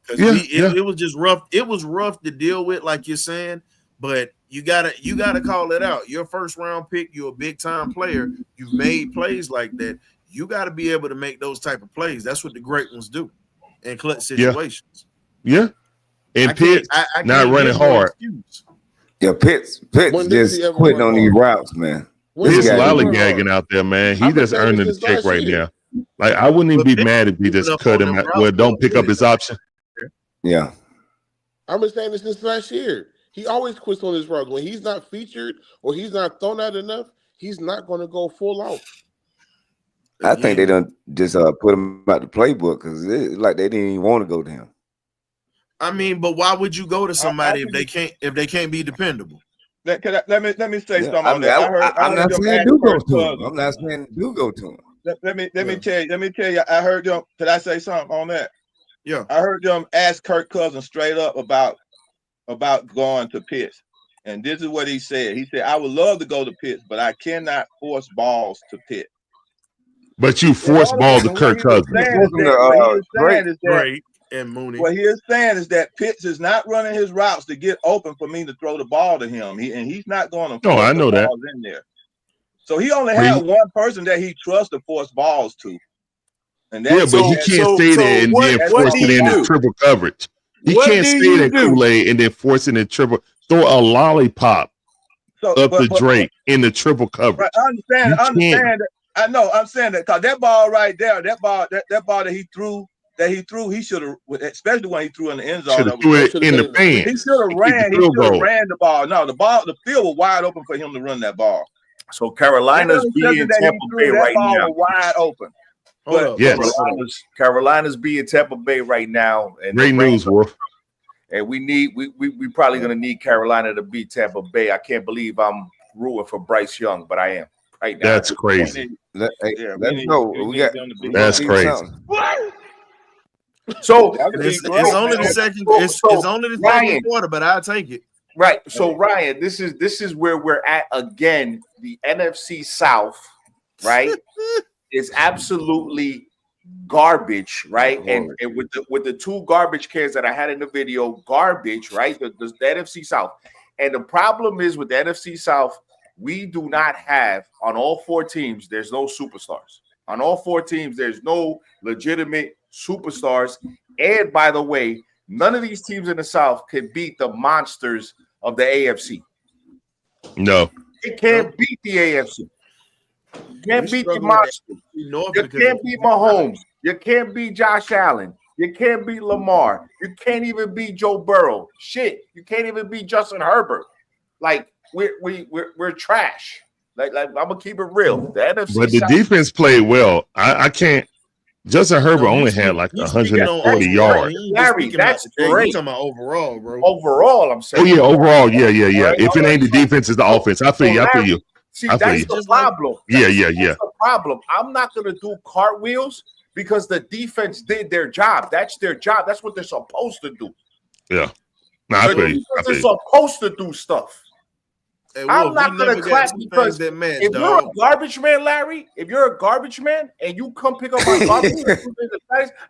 Speaker 1: Because it was just rough. It was rough to deal with, like you're saying, but you gotta call it out. Your 1st round pick, you're a big time player. You've made plays like that. You got to be able to make those type of plays. That's what the great ones do in clutch situations.
Speaker 14: Yeah. And Pitts not running hard.
Speaker 2: Yeah, Pitts just quitting on these routes, man.
Speaker 14: He's lollygagging out there, man. He just earning the check right now. Like I wouldn't even
Speaker 1: But
Speaker 14: be mad if he just
Speaker 1: up
Speaker 14: cut
Speaker 1: on
Speaker 14: him
Speaker 1: them
Speaker 14: out. Well,
Speaker 1: routes,
Speaker 14: don't pick up his option.
Speaker 2: Yeah.
Speaker 3: I've been saying this since last year. He always quits on his routes. When he's not featured or he's not thrown out enough, he's not going to go full out.
Speaker 2: I think they done just put him out the playbook because like they didn't even want to go to him.
Speaker 1: I mean, but why would you go to somebody if they can't be dependable?
Speaker 15: Let me say something
Speaker 2: I
Speaker 15: on
Speaker 2: mean,
Speaker 15: that.
Speaker 2: I'm not saying do go to him. I'm not saying do go to him.
Speaker 15: Let me tell you. I heard them. Could I say something on that?
Speaker 1: Yeah.
Speaker 15: I heard them ask Kirk Cousins straight up about going to Pitts, and this is what he said. He said, "I would love to go to Pitts, but I cannot force balls to Pitt."
Speaker 14: But you force ball to Kirk Cousins.
Speaker 1: Great. And Mooney.
Speaker 15: What he is saying is that Pitts is not running his routes to get open for me to throw the ball to him. He's not going to.
Speaker 14: No, I know that.
Speaker 15: In there. So he only had one person that he trusts to force balls to. And
Speaker 14: yeah, but he can't stay there and then force it in triple coverage. He can't stay there Kool-Aid and then force it in triple. Throw a lollipop up to Drake in the triple coverage.
Speaker 15: I understand that. I know. I'm saying that because that ball right there, that ball that he threw. He should have, especially when he threw in the end zone.
Speaker 14: Should have threw it in the fan.
Speaker 15: He should have ran. He should have ran the ball. No, the field was wide open for him to run that ball.
Speaker 12: So Carolina's being Tampa Bay right now.
Speaker 15: Wide open.
Speaker 12: But
Speaker 14: yes.
Speaker 12: Carolina's being Tampa Bay right now. And
Speaker 14: great news, Wolf.
Speaker 12: And we probably gonna need Carolina to beat Tampa Bay. I can't believe I'm rooting for Bryce Young, but I am right now.
Speaker 14: That's crazy.
Speaker 2: Let's go.
Speaker 14: That's crazy.
Speaker 12: So
Speaker 1: it's only the second. It's only the second quarter, but I'll take it.
Speaker 12: Right. So Ryan, this is where we're at again. The NFC South, right, is absolutely garbage, right? And with the two garbage cans that I had in the video, garbage, right? The NFC South. And the problem is with the NFC South, we do not have on all four teams. There's no superstars. On all four teams, there's no legitimate superstars. And by the way, none of these teams in the South can beat the monsters of the AFC.
Speaker 14: No.
Speaker 12: It can't beat the AFC. You can't beat the monsters. You can't beat Mahomes. You can't beat Josh Allen. You can't beat Lamar. You can't even beat Joe Burrow. Shit. You can't even beat Justin Herbert. Like, we're trash. Like I'm gonna keep it real. The NFC
Speaker 14: but the
Speaker 12: South,
Speaker 14: defense played well. I can't. Justin Herbert only had like 140 yards.
Speaker 12: Larry, that's great.
Speaker 1: You're talking about overall, bro.
Speaker 12: Overall, I'm saying.
Speaker 14: Oh yeah, overall, yeah. If it ain't the defense, it's the offense. I feel you.
Speaker 12: See, that's the problem.
Speaker 14: Yeah.
Speaker 12: That's the problem. I'm not gonna do cartwheels because the defense did their job. That's their job. That's what they're supposed to do.
Speaker 14: Yeah. No, I feel you.
Speaker 12: They're supposed to do stuff.
Speaker 1: Hey,
Speaker 12: I'm not gonna clap because if you're a garbage man, Larry, if you're a garbage man and you come pick up my garbage,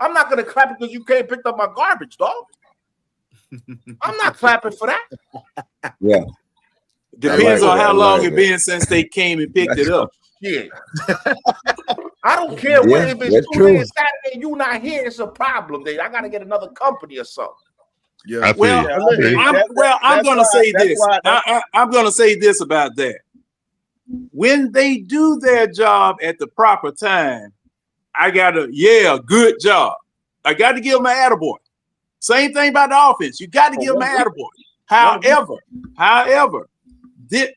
Speaker 12: I'm not gonna clap because you can't pick up my garbage, dog. I'm not clapping for that.
Speaker 2: Yeah.
Speaker 13: Depends on how long it's been since they came and picked it up.
Speaker 12: Yeah. I don't care what if it's Tuesday and Saturday and you not here, it's a problem. Then I gotta get another company or something.
Speaker 14: Yeah,
Speaker 13: I'm going to say this. I'm going to say this about that. When they do their job at the proper time, I got to, good job. I got to give them an attaboy. Same thing about the offense. You got to give them an attaboy. However,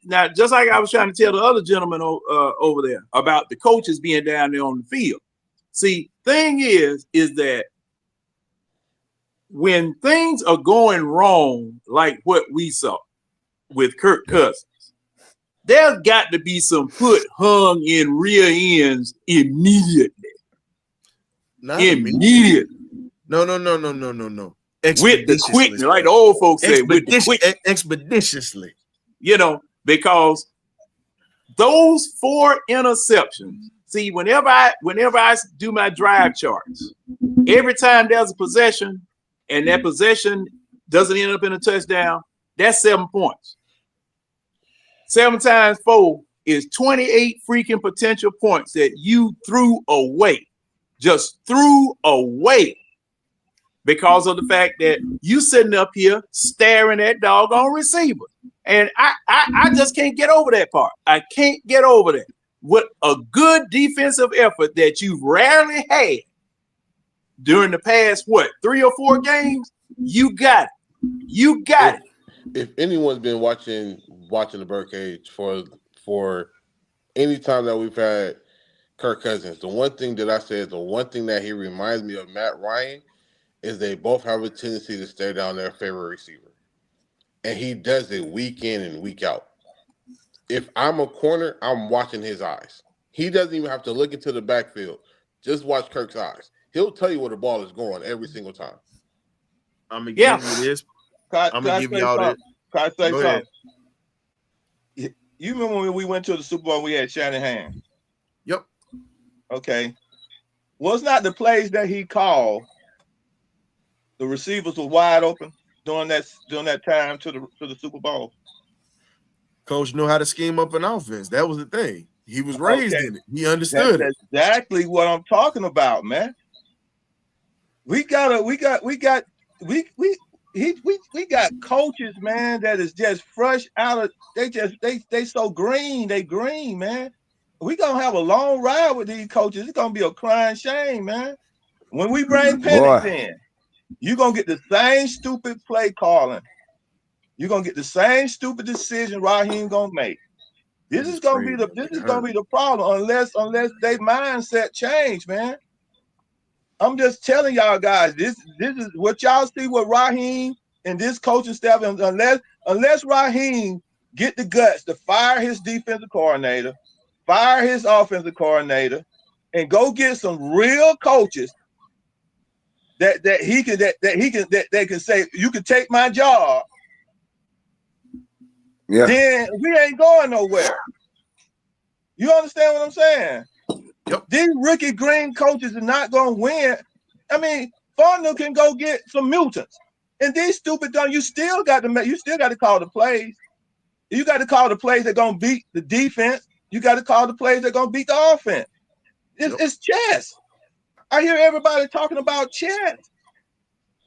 Speaker 13: now, just like I was trying to tell the other gentleman over there about the coaches being down there on the field. See, thing is that when things are going wrong, like what we saw with Kirk Cousins, there's got to be some hung in rear ends immediately. Immediately.
Speaker 1: No.
Speaker 13: With the quickness, like the old folks say, with the quick,
Speaker 1: expeditiously.
Speaker 13: Because those 4 interceptions. See, whenever I do my drive charts, every time there's a possession, and that possession doesn't end up in a touchdown, that's 7 points. 7 times 4 is 28 freaking potential points that you threw away. Just threw away because of the fact that you sitting up here staring at doggone receivers. And I just can't get over that part. I can't get over that. with a good defensive effort that you rarely had during the past 3 or 4 games, you got it. You got it.
Speaker 3: If anyone's been watching the BirdCage for any time that we've had Kirk Cousins, the one thing that I said, the one thing that he reminds me of Matt Ryan is they both have a tendency to stare down their favorite receiver. And he does it week in and week out. If I'm a corner, I'm watching his eyes. He doesn't even have to look into the backfield. Just watch Kirk's eyes. He'll tell you where the ball is going every single time.
Speaker 1: I'm going to give you this. I'm going to give y'all this.
Speaker 15: Can I say
Speaker 1: Go
Speaker 15: something?
Speaker 1: ahead.
Speaker 15: You remember when we went to the Super Bowl, we had Shanahan?
Speaker 1: Yep.
Speaker 15: Okay. Was not the plays that he called, the receivers were wide open during that time to the Super Bowl?
Speaker 1: Coach knew how to scheme up an offense. That was the thing. He was raised in it. He understood
Speaker 15: That's exactly what I'm talking about, man. We got coaches, man, that is just fresh out of they so green, man. We gonna have a long ride with these coaches. It's gonna be a crying shame, man. When we bring Penix in, you're gonna get the same stupid play calling. You're gonna get the same stupid decision Raheem gonna make. This is gonna be the problem unless their mindset change, man. I'm just telling y'all guys, this is what y'all see with Raheem and this coaching staff. Unless Raheem get the guts to fire his defensive coordinator, fire his offensive coordinator, and go get some real coaches that can say, you can take my job.
Speaker 2: Yeah.
Speaker 15: Then we ain't going nowhere. You understand what I'm saying?
Speaker 1: Yep.
Speaker 15: These Ricky Green coaches are not going to win. I mean, Fonda can go get some mutants, and these stupid dumb. You still got to call the plays. You got to call the plays that going to beat the defense. You got to call the plays that going to beat the offense. It's chess. I hear everybody talking about chess.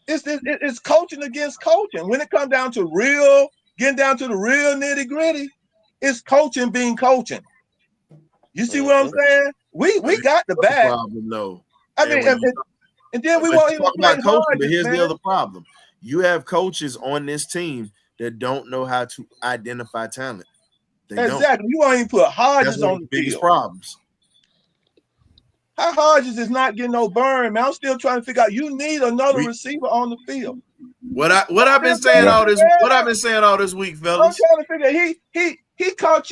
Speaker 15: It's coaching against coaching. When it comes down to getting down to the real nitty gritty, it's coaching being coaching. You see what I'm saying? We got the bag.
Speaker 1: Problem, though.
Speaker 15: I mean, and then we won't even play
Speaker 1: about coaching.
Speaker 15: hard,
Speaker 1: But here's
Speaker 15: man.
Speaker 1: the other problem: you have coaches on this team that don't know how to identify talent. They
Speaker 15: Exactly.
Speaker 1: don't.
Speaker 15: You won't even put Hodges
Speaker 1: That's one
Speaker 15: on
Speaker 1: of the
Speaker 15: the
Speaker 1: biggest
Speaker 15: field.
Speaker 1: problems.
Speaker 15: How Hodges is not getting no burn, man. I'm still trying to figure out. You need another receiver on the field.
Speaker 1: What I've been saying all this week,
Speaker 15: I'm
Speaker 1: fellas.
Speaker 15: trying to figure. He caught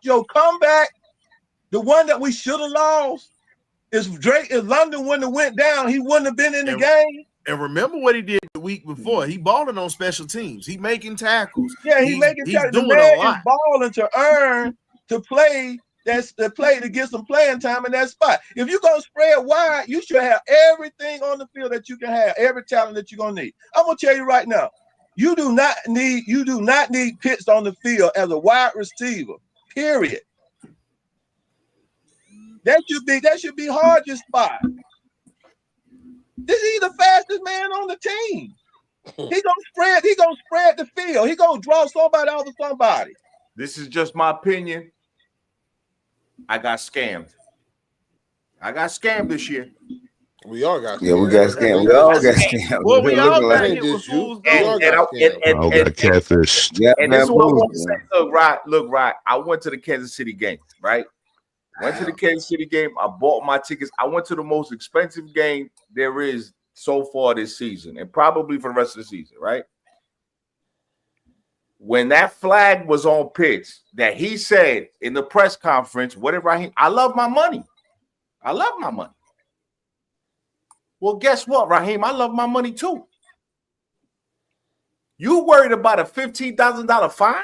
Speaker 15: your comeback. The one that we should have lost. If London wouldn't have went down, he wouldn't have been in the game.
Speaker 1: And remember what he did the week before. He balling on special teams. He making tackles.
Speaker 15: Yeah,
Speaker 1: he's
Speaker 15: tackles.
Speaker 1: doing
Speaker 15: The man
Speaker 1: a lot.
Speaker 15: is balling to earn to play. That's the play to get some playing time in that spot. If you're gonna spread wide, you should have everything on the field that you can have, every talent that you're gonna need. I'm gonna tell you right now, you do not need Pitts on the field as a wide receiver. Period. That should be Hodges' spot. He's the fastest man on the team. He gonna spread the field. He gonna draw somebody over somebody.
Speaker 12: This is just my opinion. I got scammed. this year.
Speaker 3: We all got scammed.
Speaker 2: Yeah, we got scammed. We all got scammed.
Speaker 1: Well, we all got
Speaker 12: like
Speaker 1: hit with fools.
Speaker 14: I got catfished.
Speaker 12: And this is what I want to say. Look, Rod, I went to the Kansas City game, right? Went to the Kansas City game. I bought my tickets. I went to the most expensive game there is so far this season, and probably for the rest of the season, right? When that flag was on Pitts, that he said in the press conference, what did Raheem? I love my money. I love my money. Well, guess what, Raheem? I love my money too. You worried about a $15,000 fine,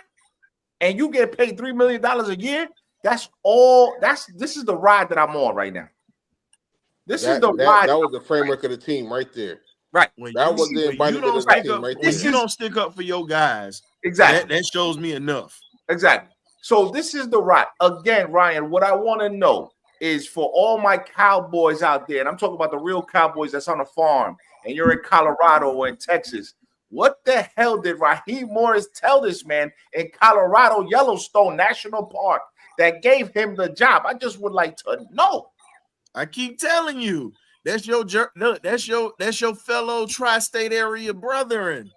Speaker 12: and you get paid $3 million a year? This is the ride that I'm on right now. This is the ride.
Speaker 3: That was the framework of the team right there.
Speaker 12: Right.
Speaker 3: That was the embodiment of the team right there.
Speaker 1: When you don't stick up for your guys,
Speaker 12: exactly,
Speaker 1: that shows me enough.
Speaker 12: Exactly. So this is the ride. Again, Ryan, what I want to know is for all my Cowboys out there, and I'm talking about the real Cowboys that's on a farm, and you're in Colorado or in Texas, what the hell did Raheem Morris tell this man in Colorado, Yellowstone National Park, that gave him the job? I just would like to know.
Speaker 1: I keep telling you, that's your fellow tri-state area brethren.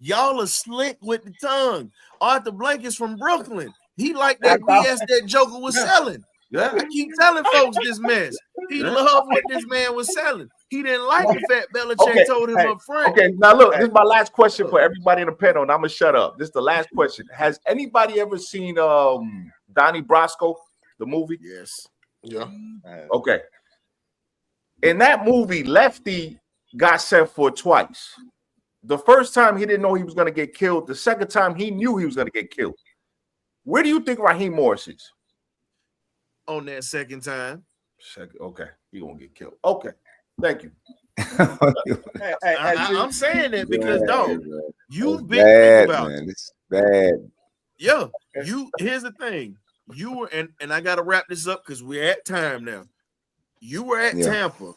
Speaker 1: Y'all are slick with the tongue. Arthur Blank is from Brooklyn. He liked that BS that Joker was selling.
Speaker 11: Yeah.
Speaker 1: I keep telling folks this mess. He loved what this man was selling. He didn't like the fact Belichick told him up front.
Speaker 12: Okay, now look, this is my last question for everybody in the panel, and I'm gonna shut up. This is the last question. Has anybody ever seen Donnie Brasco, the movie?
Speaker 1: Yes.
Speaker 3: Yeah.
Speaker 12: Okay. In that movie, Lefty got sent for twice. The first time he didn't know he was gonna get killed. The second time he knew he was gonna get killed. Where do you think Raheem Morris is?
Speaker 1: On that second time.
Speaker 12: Okay, he gonna get killed. Okay, thank you.
Speaker 1: I'm saying that because you've been
Speaker 2: bad,
Speaker 1: about
Speaker 2: man. It's bad.
Speaker 1: Yeah, here's the thing. You were and I gotta wrap this up because we're at time now. You were at Tampa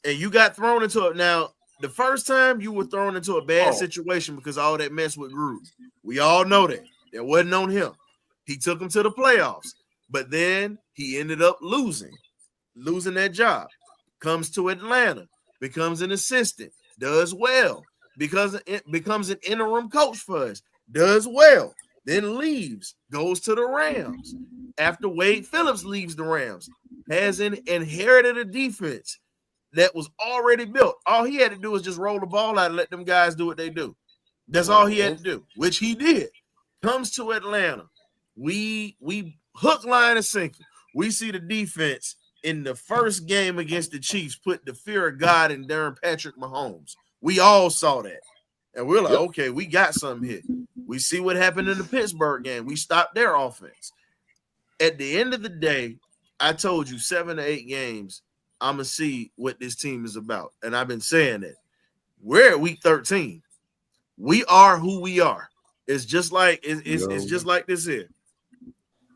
Speaker 1: and you got thrown into it. Now, the first time you were thrown into a bad situation because all that mess with Gruden. We all know that. That wasn't on him. He took him to the playoffs, but then he ended up losing that job. Comes to Atlanta, becomes an assistant, does well, becomes an interim coach for us, does well, then leaves, goes to the Rams. After Wade Phillips leaves the Rams, has inherited a defense that was already built. All he had to do was just roll the ball out and let them guys do what they do. That's all he had to do, which he did. Comes to Atlanta. We hook, line, and sinker. We see the defense in the first game against the Chiefs put the fear of God in Darren Patrick Mahomes. We all saw that. And we're like, okay, we got something here. We see what happened in the Pittsburgh game. We stopped their offense. At the end of the day, I told you 7 to 8 games, I'm going to see what this team is about. And I've been saying that. We're at week 13. We are who we are. It's just like it's just like this here.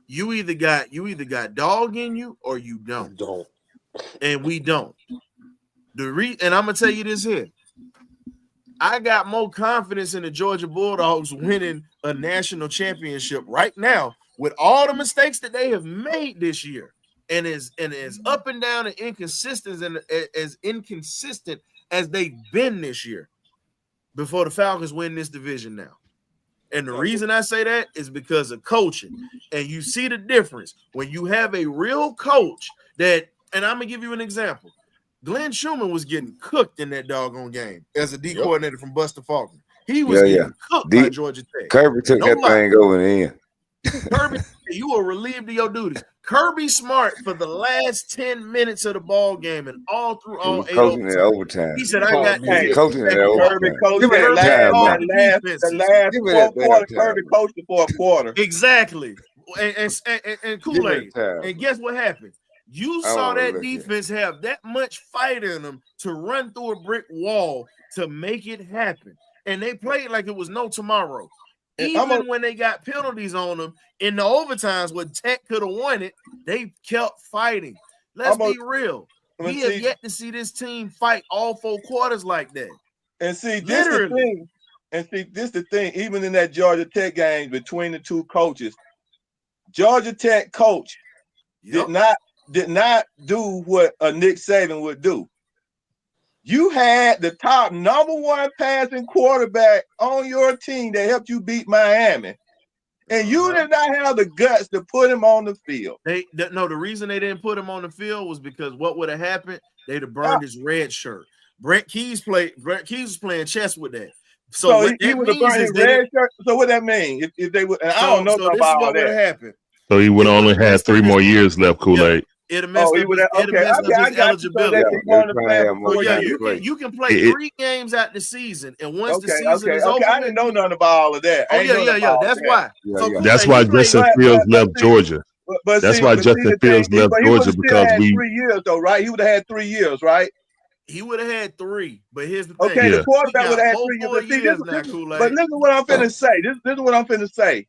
Speaker 1: You either got dog in you or you don't. And we don't. And I'm gonna tell you this here. I got more confidence in the Georgia Bulldogs winning a national championship right now with all the mistakes that they have made this year, and as up and down and inconsistent and as inconsistent as they've been this year before the Falcons win this division now. And the reason I say that is because of coaching. And you see the difference when you have a real coach that, and I'm going to give you an example. Glenn Schumann was getting cooked in that doggone game as a D coordinator from Buster Faulkner. He was getting cooked by Georgia Tech.
Speaker 2: Kirby took that thing over the end.
Speaker 1: Kirby, you were relieved of your duties. Kirby Smart for the last 10 minutes of the ball game and all through all 8
Speaker 2: overtime.
Speaker 1: He said, "I got
Speaker 2: coaching that overtime.
Speaker 15: The last 4 quarters. Kirby coached the 4th quarter.
Speaker 1: Exactly, and Kool-Aid. And guess what happened? You saw that defense have that much fight in them to run through a brick wall to make it happen, and they played like it was no tomorrow. Even when they got penalties on them in the overtimes where Tech could have won it, they kept fighting. Let's be real. We have yet to see this team fight all 4 quarters like that.
Speaker 15: And see, this is the thing. And see, this is the thing. Even in that Georgia Tech game between the 2 coaches, Georgia Tech coach did not do what a Nick Saban would do. You had the top #1 passing quarterback on your team that helped you beat Miami, and you did not have the guts to put him on the field.
Speaker 1: The reason they didn't put him on the field was because what would have happened? They'd have burned his red shirt. Brett Keys was playing chess with that. So
Speaker 15: he would have burned his red shirt. So what that mean? If they would, I don't know about all that.
Speaker 1: Happened.
Speaker 14: So he would only have 3 more years left, Kool-Aid.
Speaker 1: It'll mess up his eligibility. You can play 3 games out the season, and once the season is over,
Speaker 15: I didn't know nothing about all of that.
Speaker 1: That's why.
Speaker 14: That's why Justin Fields left Georgia. That's why Justin Fields left Georgia because
Speaker 15: 3 years though, right? He would have had 3 years, right?
Speaker 1: He would have had 3, but here's the thing.
Speaker 15: Okay, the quarterback would have had 3 years. But listen to what I'm finna say. This is what I'm finna say.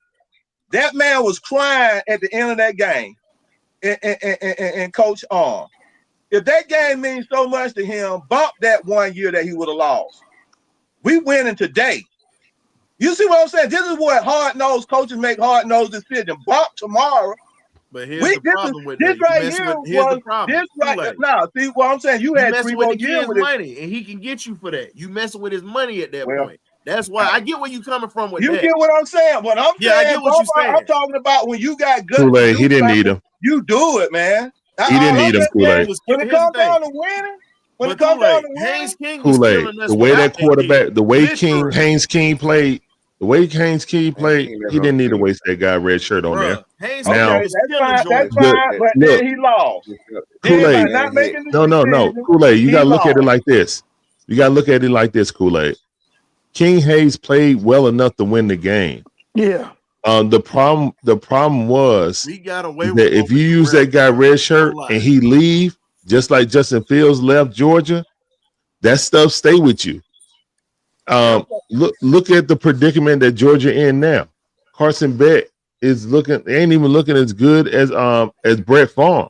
Speaker 15: That man was crying at the end of that game. And Coach Arm. If that game means so much to him, bump that 1 year that he would have lost. We winning today. You see what I'm saying? This is what hard-nosed coaches make hard-nosed decisions. Bump tomorrow.
Speaker 1: But here's the problem with that.
Speaker 15: This right here
Speaker 1: Here's the
Speaker 15: was
Speaker 1: problem.
Speaker 15: this right
Speaker 1: Kool-Aid.
Speaker 15: now. See what I'm saying? You
Speaker 1: You
Speaker 15: had
Speaker 1: messing
Speaker 15: 3
Speaker 1: with
Speaker 15: more
Speaker 1: the
Speaker 15: years
Speaker 1: kid's
Speaker 15: with it.
Speaker 1: money, and he can get you for that. You messing with his money at that
Speaker 15: Well,
Speaker 1: point. That's why I get where you coming from with
Speaker 15: You
Speaker 1: that.
Speaker 15: get what I'm saying? What I'm
Speaker 1: Yeah, I
Speaker 15: saying,
Speaker 1: get what you're
Speaker 15: I'm
Speaker 1: saying.
Speaker 15: talking about when you got guts to
Speaker 14: Kool-Aid,
Speaker 15: do
Speaker 14: he didn't need
Speaker 15: something,
Speaker 14: him.
Speaker 15: you do it, man.
Speaker 14: He didn't need him, Kool-Aid.
Speaker 15: When it
Speaker 1: Here's
Speaker 15: comes
Speaker 1: the thing.
Speaker 15: down to winning, when it
Speaker 1: But
Speaker 15: comes down
Speaker 1: Kool-Aid,
Speaker 15: to
Speaker 1: Haynes
Speaker 15: winning,
Speaker 1: King was
Speaker 14: Kool-Aid,
Speaker 1: killing us
Speaker 14: the way
Speaker 1: without
Speaker 14: that quarterback,
Speaker 1: kid.
Speaker 14: the way
Speaker 1: Literally.
Speaker 14: Haynes King played, he didn't need to waste that guy red shirt on there.
Speaker 1: Haynes
Speaker 14: Now,
Speaker 15: okay, that's fine, but
Speaker 14: look,
Speaker 15: then he lost. Then
Speaker 14: Kool-Aid,
Speaker 15: by not making the
Speaker 14: no,
Speaker 15: decision,
Speaker 14: Kool-Aid, you
Speaker 15: he
Speaker 14: gotta look at it
Speaker 15: lost.
Speaker 14: like this. You gotta look at it like this, Kool-Aid. King Hayes played well enough to win the game.
Speaker 9: Yeah.
Speaker 14: The problem was
Speaker 1: we got away
Speaker 14: that
Speaker 1: with
Speaker 14: if you use that guy red shirt and he leave, just like Justin Fields left Georgia, that stuff stay with you. Look at the predicament that Georgia in now. Carson Beck ain't even looking as good as Brett Favre.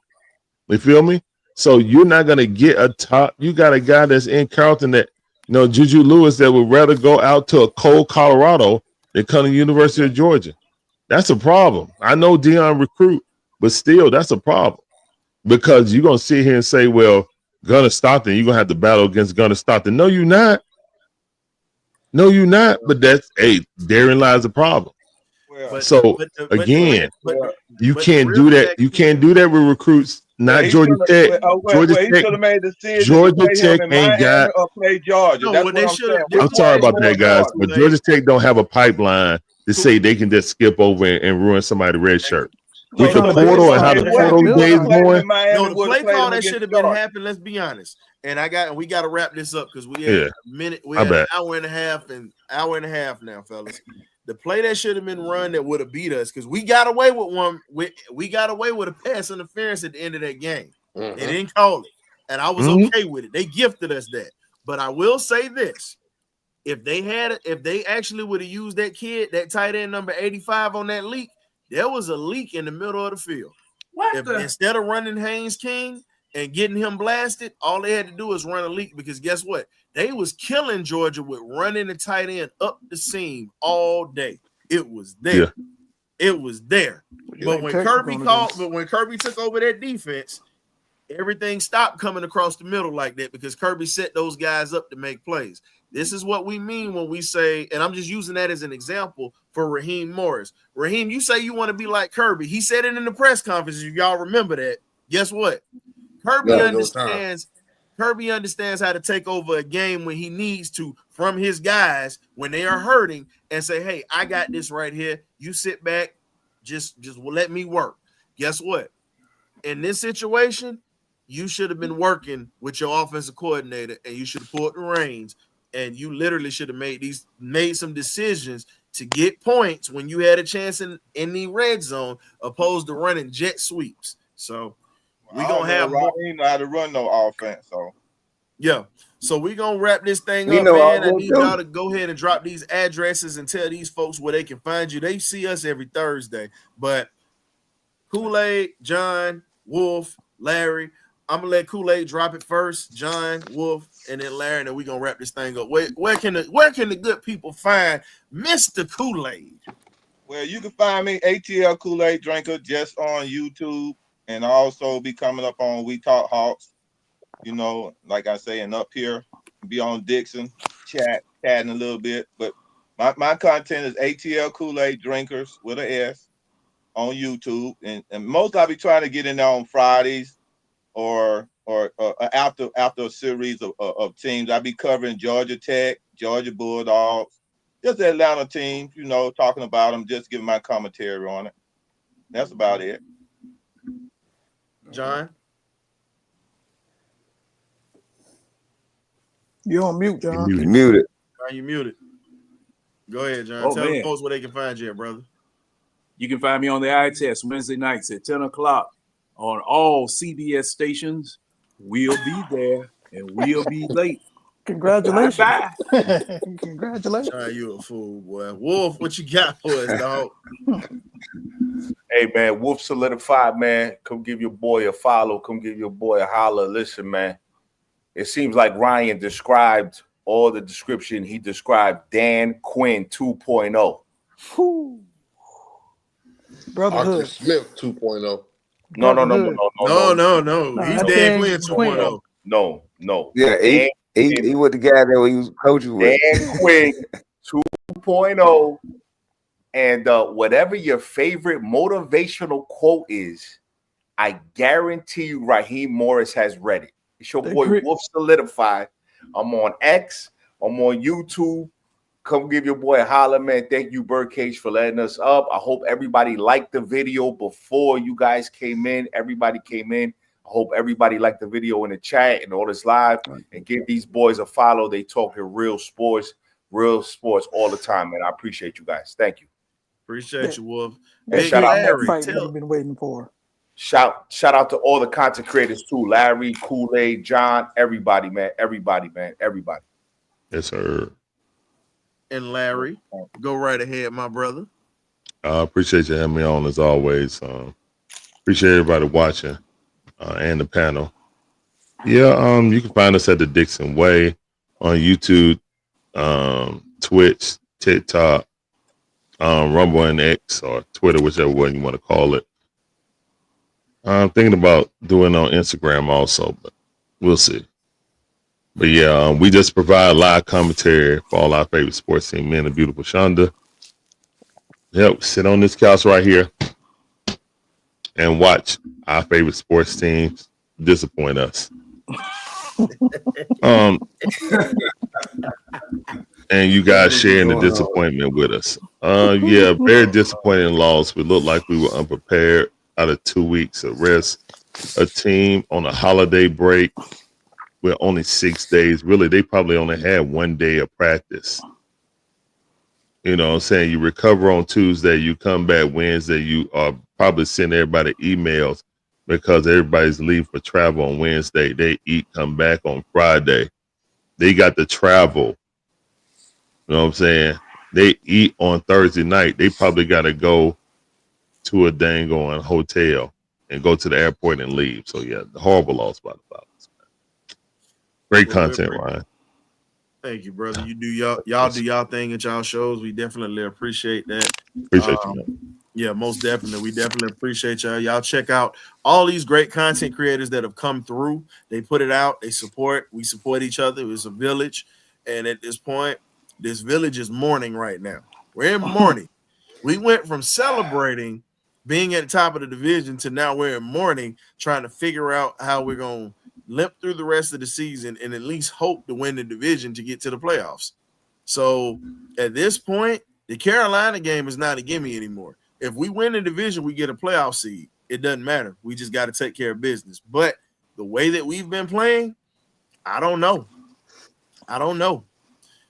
Speaker 14: You feel me? So you're not gonna get a top. You got a guy that's in Carlton that Juju Lewis that would rather go out to a cold Colorado than come to the University of Georgia. That's a problem. I know Deion recruit, but still that's a problem because you're gonna sit here and say, well, Gunnar Stockton, you're gonna have to battle against Gunnar Stockton. No, you're not. No, you're not. But therein lies the problem. You can't do that. You can't do that with recruits. Not Georgia Tech. Georgia Tech.
Speaker 15: Should have made the decision
Speaker 14: Georgia
Speaker 15: to play
Speaker 14: Tech
Speaker 15: him in
Speaker 14: ain't
Speaker 15: Miami
Speaker 14: got.
Speaker 15: or play Georgia.
Speaker 1: No,
Speaker 15: That's
Speaker 1: what
Speaker 15: what
Speaker 1: they
Speaker 15: I'm
Speaker 1: should've-
Speaker 15: saying.
Speaker 14: I'm sorry about that, guys, but Georgia Tech don't have a pipeline to say they can just skip over and ruin somebody's red shirt. With the portal and how the portal days going.
Speaker 1: No, the play call that should have been happening. Let's be honest. And we got to wrap this up because we had a minute. We had an hour and a half now, fellas. The play that should have been run that would have beat us because we got away with one. We got away with a pass interference at the end of that game. They didn't call it, and I was okay with it. They gifted us that. But I will say this: if they actually would have used that kid, that tight end number 85 on that leak, there was a leak in the middle of the field. Instead of running Haynes King and getting him blasted, all they had to do is run a leak because guess what? They was killing Georgia with running the tight end up the seam all day. It was there. Yeah. It was there. But when Kirby took over that defense, everything stopped coming across the middle like that because Kirby set those guys up to make plays. This is what we mean when we say, and I'm just using that as an example for Raheem Morris. Raheem, you say you want to be like Kirby. He said it in the press conference. If y'all remember that, guess what? Kirby understands how to take over a game when he needs to from his guys when they are hurting and say, hey, I got this right here. You sit back, just let me work. Guess what? In this situation, you should have been working with your offensive coordinator and you should have pulled the reins and you literally should have made some decisions to get points when you had a chance in the red zone opposed to running jet sweeps. So we're going to have more.
Speaker 15: He know how to run no offense. So,
Speaker 1: yeah. So we're going to wrap this thing up, man. I need y'all to go ahead and drop these addresses and tell these folks where they can find you. They see us every Thursday. But Kool-Aid, John, Wolf, Larry, I'm going to let Kool-Aid drop it first, John, Wolf, and then Larry, and then we're going to wrap this thing up. Where can the good people find Mr. Kool-Aid?
Speaker 15: Well, you can find me, ATL Kool-Aid Drinker, just on YouTube. And also be coming up on We Talk Hawks, like I say, and up here, be on Dixon, chatting a little bit. But my content is ATL Kool-Aid Drinkers with an S on YouTube. And most I'll be trying to get in there on Fridays or after a series of teams. I'll be covering Georgia Tech, Georgia Bulldogs, just the Atlanta teams, talking about them, just giving my commentary on it. That's about it.
Speaker 1: John?
Speaker 9: You're on mute, John.
Speaker 2: You're muted.
Speaker 1: You muted. Go ahead, John. Tell the folks where they can find you, brother.
Speaker 13: You can find me on the eye test Wednesday nights at 10 o'clock on all CBS stations. We'll be there and we'll be late.
Speaker 9: Congratulations.
Speaker 13: Bye.
Speaker 9: Congratulations.
Speaker 1: John, you a fool, boy. Wolf, what you got for us, dog?
Speaker 12: Hey, man, Wolf Solidified, man. Come give your boy a follow. Come give your boy a holler. Listen, man, it seems like Ryan described all the description. He described Dan Quinn 2.0.
Speaker 9: Brotherhood.
Speaker 3: Arthur Smith 2.0.
Speaker 12: No.
Speaker 1: No. He's
Speaker 9: that
Speaker 1: dead
Speaker 9: kid
Speaker 1: playing
Speaker 9: ain't Quinn.
Speaker 1: 2.0.
Speaker 12: No.
Speaker 2: Yeah, he was the guy that he was coaching with.
Speaker 12: Dan Quinn 2.0. And whatever your favorite motivational quote is, I guarantee you Raheem Morris has read it. It's your boy Wolf Solidified. I'm on X. I'm on YouTube. Come give your boy a holler, man. Thank you, BirdCage, for letting us up. I hope everybody liked the video before you guys came in. Everybody came in. I hope everybody liked the video in the chat and all this live. And give these boys a follow. They talking real sports all the time, man. I appreciate you guys. Thank you.
Speaker 1: Appreciate you, Wolf.
Speaker 12: And
Speaker 1: Big
Speaker 12: shout out
Speaker 1: Larry.
Speaker 9: Fight that we've been waiting for.
Speaker 12: Shout out to all the content creators too. Larry, Kool-Aid, John, everybody, man. Everybody.
Speaker 14: Yes, sir.
Speaker 1: And Larry, go right ahead, my brother.
Speaker 14: I appreciate you having me on as always. Appreciate everybody watching and the panel. Yeah, you can find us at the Dixon Way on YouTube, Twitch, TikTok, Rumble and X, or Twitter, whichever one you want to call it. I'm thinking about doing it on Instagram also, but we'll see. But yeah, we just provide live commentary for all our favorite sports team, me and the beautiful Shonda. Yep, sit on this couch right here and watch our favorite sports teams disappoint us. And you guys sharing the disappointment with us. Yeah, very disappointing loss. We looked like we were unprepared out of 2 weeks of rest. A team on a holiday break with only 6 days. Really, they probably only had 1 day of practice. You know what I'm saying? You recover on Tuesday, you come back Wednesday, you are probably sending everybody emails because everybody's leaving for travel on Wednesday. They eat, come back on Friday. They got to travel. You know what I'm saying? They eat on Thursday night. They probably got to go to a dang on hotel and go to the airport and leave. So yeah, the horrible loss by the Falcons. Great content, Ryan.
Speaker 1: Thank you, brother. You do y'all do y'all thing at y'all shows. We definitely appreciate that.
Speaker 14: Appreciate you, man.
Speaker 1: Yeah, most definitely. We definitely appreciate y'all. Y'all check out all these great content creators that have come through. They put it out. They support. We support each other. It's a village. And at this point, this village is mourning right now. We're in mourning. We went from celebrating being at the top of the division to now we're in mourning, trying to figure out how we're going to limp through the rest of the season and at least hope to win the division to get to the playoffs. So at this point, the Carolina game is not a gimme anymore. If we win the division, we get a playoff seed. It doesn't matter. We just got to take care of business. But the way that we've been playing, I don't know.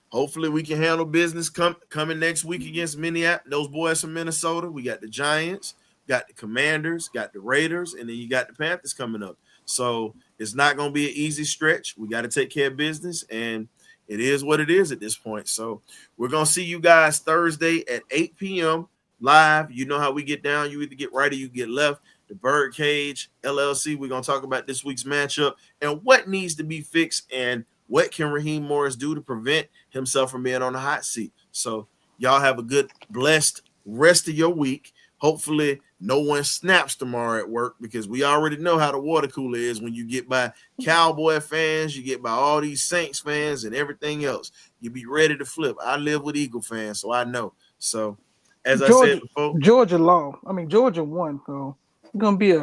Speaker 1: Hopefully we can handle business coming next week against Minneapolis. Those boys from Minnesota. We got the Giants, got the Commanders, got the Raiders, and then you got the Panthers coming up. So it's not going to be an easy stretch. We got to take care of business, and it is what it is at this point. So we're going to see you guys Thursday at 8 p.m. live. You know how we get down. You either get right or you get left. The BirdCage LLC, we're going to talk about this week's matchup and what needs to be fixed and what can Raheem Morris do to prevent himself from being on the hot seat. So y'all have a good, blessed rest of your week. Hopefully no one snaps tomorrow at work because we already know how the water cooler is when you get by Cowboy fans, you get by all these Saints fans and everything else. You be ready to flip. I live with Eagle fans, so I know. So as I said before,
Speaker 9: Georgia won, so it's gonna be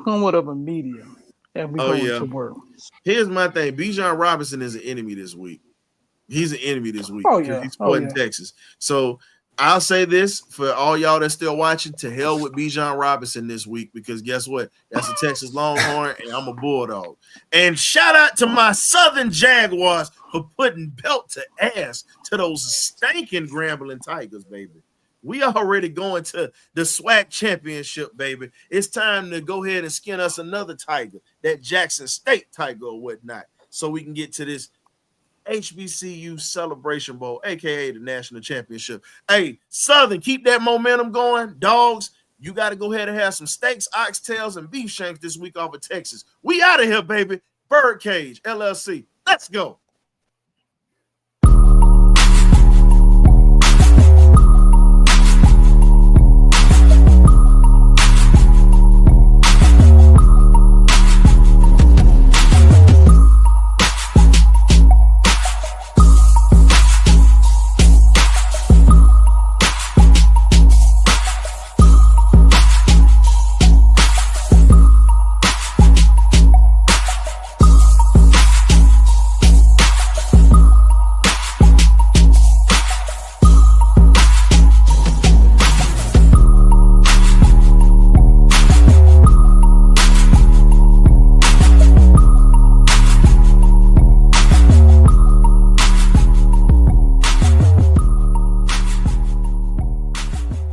Speaker 9: somewhat of a medium as we go into work.
Speaker 1: Here's my thing. Bijan Robinson is an enemy this week. He's an enemy this week.
Speaker 9: Oh, yeah.
Speaker 1: He's supporting Texas. So I'll say this for all y'all that's still watching, to hell with Bijan Robinson this week, because guess what? That's a Texas Longhorn, and I'm a Bulldog. And shout out to my Southern Jaguars for putting belt to ass to those stinking Grambling Tigers, baby. We already going to the SWAC championship, baby. It's time to go ahead and skin us another tiger, that Jackson State Tiger or whatnot, so we can get to this HBCU Celebration Bowl, aka the national championship. Hey, Southern, keep that momentum going. Dogs, you got to go ahead and have some steaks, oxtails, and beef shanks this week off of Texas. We out of here, baby. BirdCage LLC. Let's go.